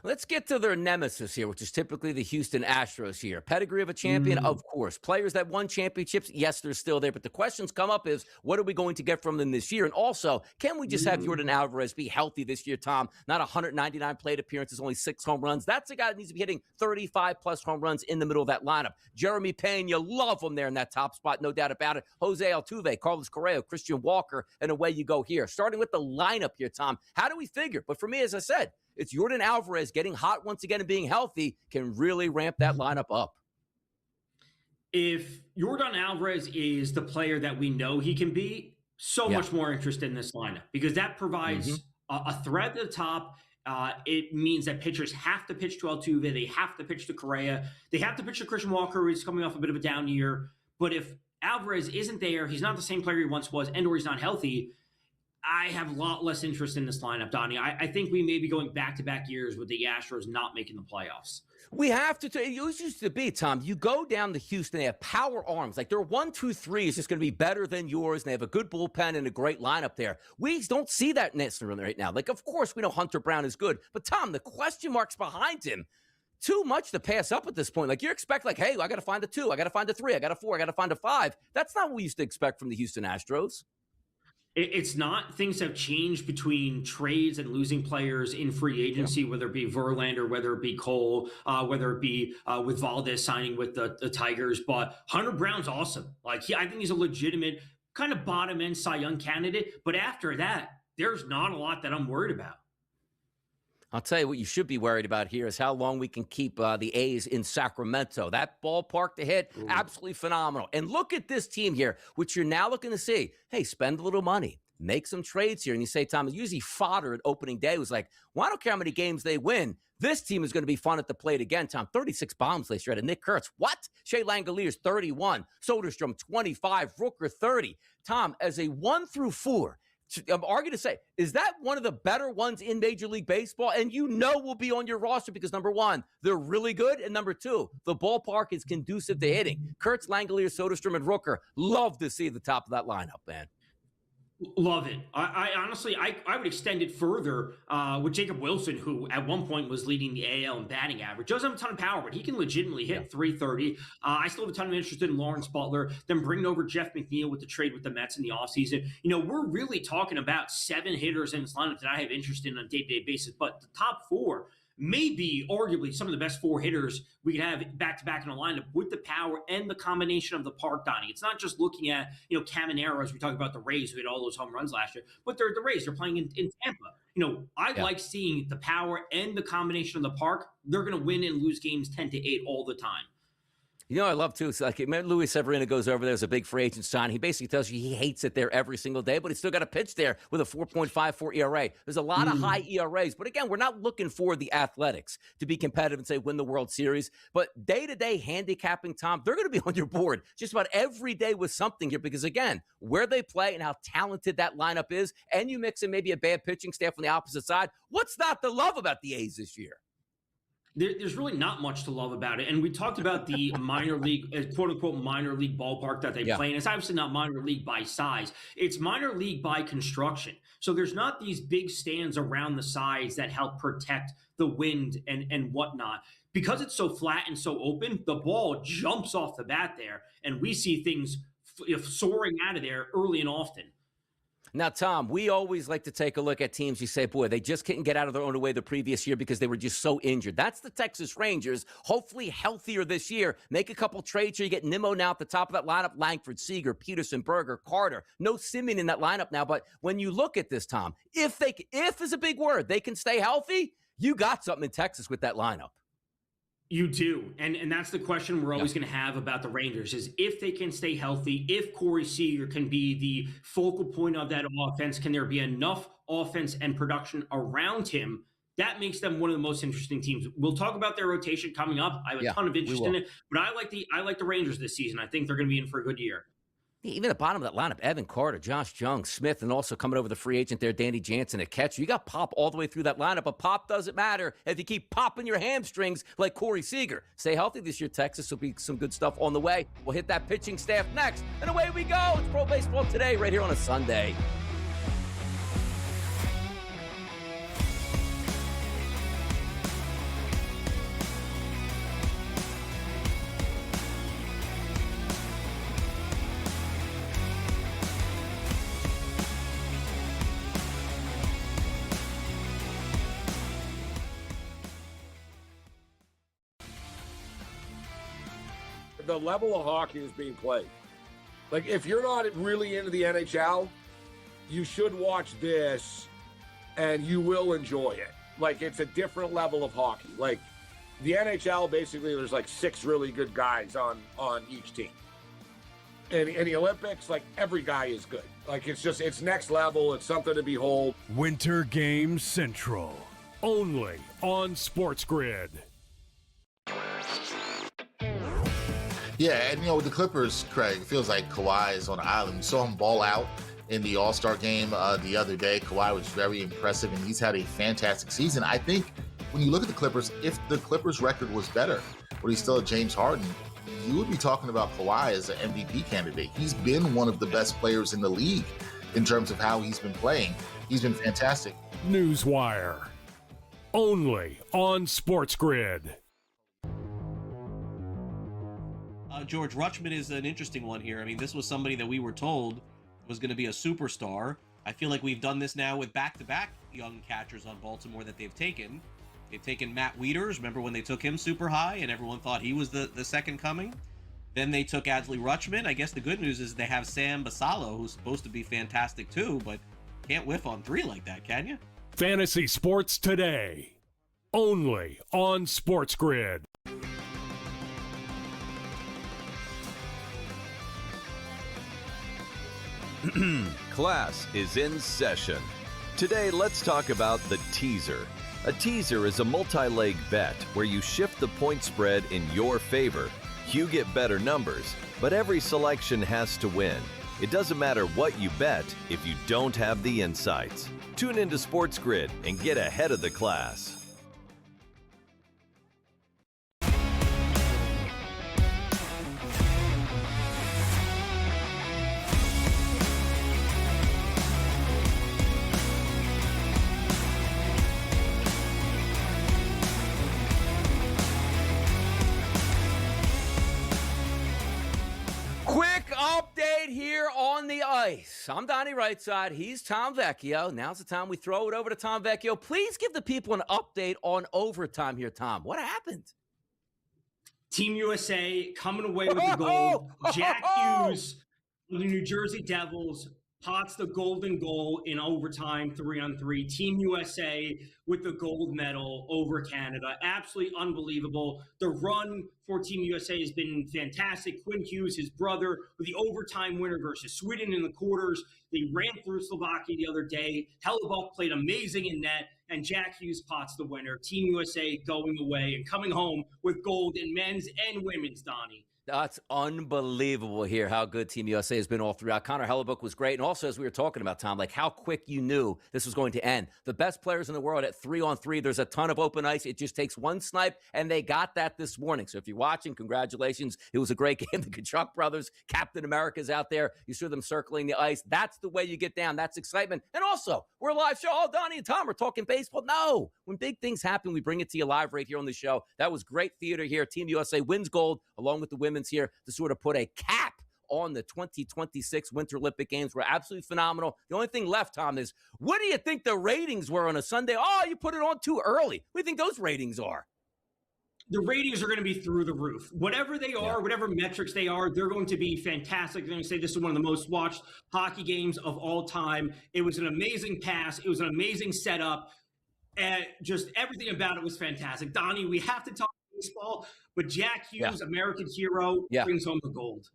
Let's get to their nemesis here, which is typically the Houston Astros here. Pedigree of a champion, of course. Players that won championships, yes, they're still there. But the questions come up is, what are we going to get from them this year? And also, can we just have Yordan Alvarez be healthy this year, Tom? Not 199 plate appearances, only 6 home runs. That's a guy that needs to be hitting 35-plus home runs in the middle of that lineup. Jeremy Payne, you love him there in that top spot, no doubt about it. Jose Altuve, Carlos Correa, Christian Walker, and away you go here. Starting with the lineup here, Tom, how do we figure? But for me, as I said, it's Yordan Alvarez getting hot once again and being healthy can really ramp that lineup up. If Yordan Alvarez is the player that we know he can be, much more interest in this lineup because that provides a threat at the top. It means that pitchers have to pitch to Altuve. They have to pitch to Correa. They have to pitch to Christian Walker, who's coming off a bit of a down year. But if Alvarez isn't there, he's not the same player he once was, and or he's not healthy, I have a lot less interest in this lineup, Donnie. I think we may be going back-to-back years with the Astros not making the playoffs. We have to. It used to be, Tom, you go down to Houston, they have power arms. Like their 1, 2, 3 is just going to be better than yours, and they have a good bullpen and a great lineup there. We don't see that necessarily right now. Like, of course, we know Hunter Brown is good. But, Tom, the question marks behind him, too much to pass up at this point. Like, you expect, like, hey, I got to find a 2, I got to find a 3, I got a 4, I got to find a 5. That's not what we used to expect from the Houston Astros. It's not. Things have changed between trades and losing players in free agency, whether it be Verlander, whether it be Cole, whether it be with Valdez signing with the Tigers. But Hunter Brown's awesome. I think he's a legitimate kind of bottom end Cy Young candidate. But after that, there's not a lot that I'm worried about. I'll tell you what you should be worried about here is how long we can keep the A's in Sacramento. That ballpark to hit, absolutely phenomenal. And look at this team here, which you're now looking to see. Hey, spend a little money. Make some trades here. And you say, Tom, usually fodder at opening day was like, well, I don't care how many games they win. This team is going to be fun at the plate again, Tom. 36 bombs last year to Nick Kurtz. What? Shea Langoliers, 31. Soderstrom, 25. Rooker, 30. Tom, as a 1 through 4, I'm arguing to say, is that one of the better ones in Major League Baseball? And you know will be on your roster because, number one, they're really good. And number two, the ballpark is conducive to hitting. Kurtz, Langoliers, Soderstrom, and Rooker. Love to see the top of that lineup, man. Love it. I honestly, I would extend it further with Jacob Wilson, who at one point was leading the AL in batting average. Doesn't have a ton of power, but he can legitimately hit 330. I still have a ton of interest in Lawrence Butler. Then bringing over Jeff McNeil with the trade with the Mets in the offseason. You know, we're really talking about 7 hitters in this lineup that I have interest in on a day-to-day basis. But the top 4 may be arguably some of the best 4 hitters we can have back-to-back in a lineup with the power and the combination of the park, Donnie. It's not just looking at, Caminero, as we talk about the Rays, who had all those home runs last year, but they're the Rays. They're playing in Tampa. I like seeing the power and the combination of the park. They're going to win and lose games 10-8 all the time. I love too. It's like Luis Severino goes over there as a big free agent sign. He basically tells you he hates it there every single day, but he's still got a pitch there with a 4.54 ERA. There's a lot of high ERAs, but again, we're not looking for the athletics to be competitive and say win the World Series. But day-to-day handicapping, Tom, they're going to be on your board just about every day with something here because again, where they play and how talented that lineup is, and you mix in maybe a bad pitching staff on the opposite side. What's not to love about the A's this year? There's really not much to love about it. And we talked about the minor league, quote unquote, minor league ballpark that they play in. It's obviously not minor league by size. It's minor league by construction. So there's not these big stands around the sides that help protect the wind and whatnot. Because it's so flat and so open, the ball jumps off the bat there. And we see things soaring out of there early and often. Now, Tom, we always like to take a look at teams. You say, boy, they just couldn't get out of their own way the previous year because they were just so injured. That's the Texas Rangers. Hopefully healthier this year. Make a couple trades here. You get Nimmo now at the top of that lineup. Langford, Seager, Peterson, Berger, Carter. No Simeon in that lineup now. But when you look at this, Tom, if is a big word, they can stay healthy, you got something in Texas with that lineup. You do. And that's the question we're always going to have about the Rangers is if they can stay healthy, if Corey Seager can be the focal point of that offense, can there be enough offense and production around him? That makes them one of the most interesting teams. We'll talk about their rotation coming up. I have a ton of interest in it, but I like the Rangers this season. I think they're going to be in for a good year. Even at the bottom of that lineup, Evan Carter, Josh Jung, Smith, and also coming over the free agent there, Danny Jansen at catcher. You got Pop all the way through that lineup, but Pop doesn't matter if you keep popping your hamstrings like Corey Seager. Stay healthy this year, Texas. Will be some good stuff on the way. We'll hit that pitching staff next, and away we go. It's Pro Baseball Today right here on a Sunday. The level of hockey is being played. Like, if you're not really into the NHL, you should watch this and you will enjoy it. Like, it's a different level of hockey. Like, the NHL, basically, there's like 6 really good guys on each team. And in the Olympics, like, every guy is good. Like, it's next level. It's something to behold. Winter Games Central, only on SportsGrid. Yeah, and with the Clippers, Craig, it feels like Kawhi is on an island. You saw him ball out in the All-Star game the other day. Kawhi was very impressive, and he's had a fantastic season. I think when you look at the Clippers, if the Clippers' record was better, but he's still a James Harden, you would be talking about Kawhi as an MVP candidate. He's been one of the best players in the league in terms of how he's been playing. He's been fantastic. Newswire, only on SportsGrid. George Rutschman is an interesting one here. I mean, this was somebody that we were told was going to be a superstar. I feel like we've done this now with back-to-back young catchers on Baltimore that they've taken. They've taken Matt Wieters. Remember when they took him super high and everyone thought he was the second coming? Then they took Adley Rutschman. I guess the good news is they have Sam Basallo, who's supposed to be fantastic too, but can't whiff on 3 like that, can you? Fantasy Sports Today, only on SportsGrid. Class is in session. Today, let's talk about the teaser. A teaser is a multi-leg bet where you shift the point spread in your favor. You get better numbers, but every selection has to win. It doesn't matter what you bet if you don't have the insights. Tune into SportsGrid and get ahead of the class. Quick update here on the ice. I'm Donnie Rightside. He's Tom Vecchio. Now's the time we throw it over to Tom Vecchio. Please give the people an update on overtime here, Tom. What happened? Team USA coming away with the gold. Jack Hughes of the New Jersey Devils pots the golden goal in overtime, 3-on-3. Team USA with the gold medal over Canada. Absolutely unbelievable. The run for Team USA has been fantastic. Quinn Hughes, his brother, with the overtime winner versus Sweden in the quarters. They ran through Slovakia the other day. Hellebuck played amazing in net, and Jack Hughes pots the winner. Team USA going away and coming home with gold in men's and women's, Donnie. That's unbelievable here, how good Team USA has been all throughout. Connor Hellebuck was great. And also, as we were talking about, Tom, like how quick you knew this was going to end. The best players in the world at 3-on-3. There's a ton of open ice. It just takes one snipe, and they got that this morning. So if you're watching, congratulations. It was a great game. The Kachuk brothers, Captain America's out there. You saw them circling the ice. That's the way you get down. That's excitement. And also, we're a live show. Oh, Donnie and Tom are talking baseball. No. When big things happen, we bring it to you live right here on the show. That was great theater here. Team USA wins gold along with the women's here to sort of put a cap on the 2026 Winter Olympic Games. Were absolutely phenomenal. The only thing left, Tom, is what do you think the ratings were on a Sunday? Oh, you put it on too early. What do you think those ratings are? The ratings are going to be through the roof. Whatever they are, whatever metrics they are, they're going to be fantastic. They're going to say this is one of the most watched hockey games of all time. It was an amazing pass. It was an amazing setup. And just everything about it was fantastic. Donnie, we have to talk baseball, but Jack Hughes, American hero, brings home the gold.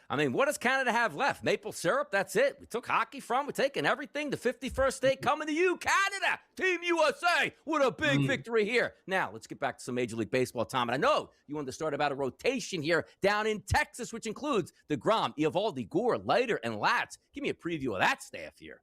I mean, what does Canada have left? Maple syrup, that's it. We took hockey from, we're taking everything. The 51st state coming to you, Canada. Team USA, what a big victory here. Now, let's get back to some Major League Baseball, Tom. And I know you wanted to start about a rotation here down in Texas, which includes DeGrom, Eovaldi, Gore, Leiter, and Latz. Give me a preview of that staff here.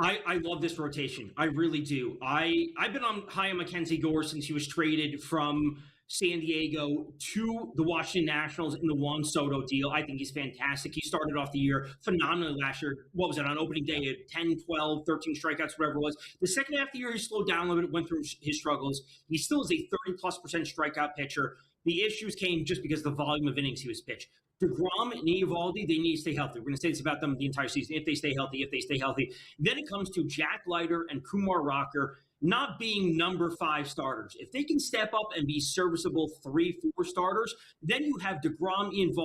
I love this rotation. I really do. I've been high on Mackenzie Gore since he was traded from San Diego to the Washington Nationals in the Juan Soto deal. I think he's fantastic. He started off the year phenomenally last year. What was it, on opening day? 10, 12, 13 strikeouts, whatever it was. The second half of the year, he slowed down a little bit, went through his struggles. He still is a 30+% strikeout pitcher. The issues came just because of the volume of innings he was pitched. DeGrom and Eovaldi, they need to stay healthy. We're going to say this about them the entire season, if they stay healthy. Then it comes to Jack Leiter and Kumar Rocker not being number 5 starters. If they can step up and be serviceable 3, 4 starters, then you have DeGrom and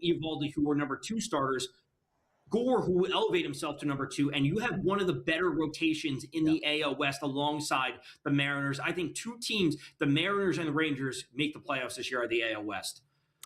Eovaldi, who are number 2 starters, Gore, who will elevate himself to number 2, and you have one of the better rotations in the AL West alongside the Mariners. I think 2 teams, the Mariners and the Rangers, make the playoffs this year at the AL West.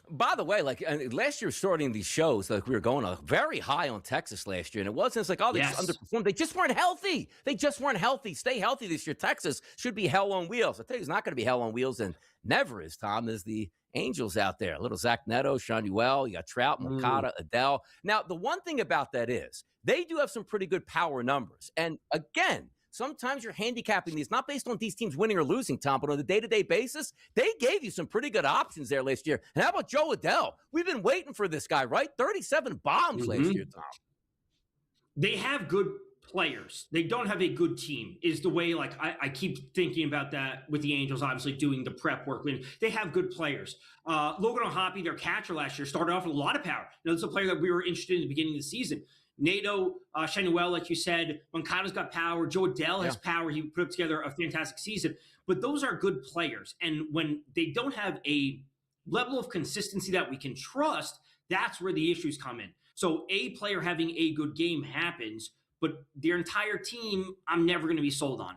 By the way, like last year starting these shows, like we were going very high on Texas last year, and it wasn't it's like, oh, they just underperformed. They just weren't healthy. Stay healthy this year. Texas should be hell on wheels. I tell you, it's not going to be hell on wheels, and never is, Tom. There's the Angels out there. A little Zach Neto, Shanuel, you got Trout, Moncada, Adele. Now, the one thing about that is they do have some pretty good power numbers. And again, sometimes you're handicapping these, not based on these teams winning or losing, Tom, but on a day-to-day basis. They gave you some pretty good options there last year. And how about Joe Adele? We've been waiting for this guy, right? 37 bombs last year, Tom. They have good players. They don't have a good team, is the way, like, I keep thinking about that with the Angels, obviously doing the prep work. They have good players. Logan O'Hoppe, their catcher last year, started off with a lot of power. This is a player that we were interested in at the beginning of the season. Nato, Shanuel, like you said, Moncada's got power. Joe Adele has power. He put together a fantastic season. But those are good players. And when they don't have a level of consistency that we can trust, that's where the issues come in. So a player having a good game happens, but their entire team, I'm never going to be sold on.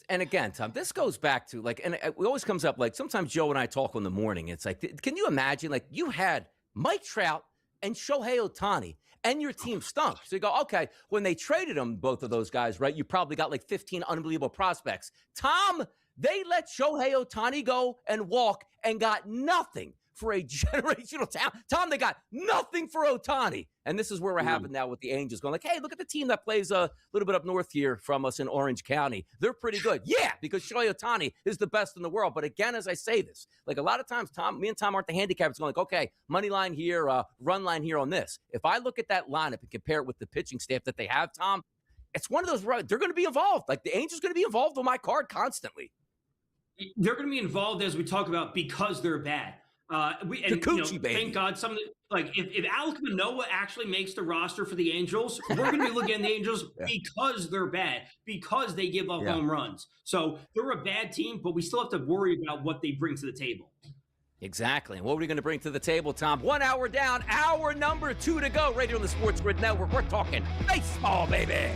And again, Tom, this goes back to like, and it always comes up like sometimes Joe and I talk in the morning. It's like, can you imagine like you had Mike Trout and Shohei Ohtani, and your team stunk. So you go, okay, when they traded them, both of those guys, right, you probably got like 15 unbelievable prospects. Tom, they let Shohei Ohtani go and walk and got nothing for a generational talent. Tom, they got nothing for Ohtani. And this is where we're having now with the Angels going like, hey, look at the team that plays a little bit up north here from us in Orange County. They're pretty good. Yeah, because Shohei Ohtani is the best in the world. But again, as I say this, like a lot of times, me and Tom aren't the handicappers going like, okay, money line here, run line here on this. If I look at that lineup and compare it with the pitching staff that they have, Tom, it's one of those, they're going to be involved. Like the Angels going to be involved on my card constantly. They're going to be involved, as we talk about, because they're bad. Baby. Thank God, if Alek Manoah actually makes the roster for the Angels, we're going to be looking at the Angels because they're bad, because they give up home runs. So they're a bad team, but we still have to worry about what they bring to the table. Exactly. And what are we going to bring to the table, Tom? 1 hour down, hour number 2 to go, right here on the Sports Grid Network. We're talking baseball, baby.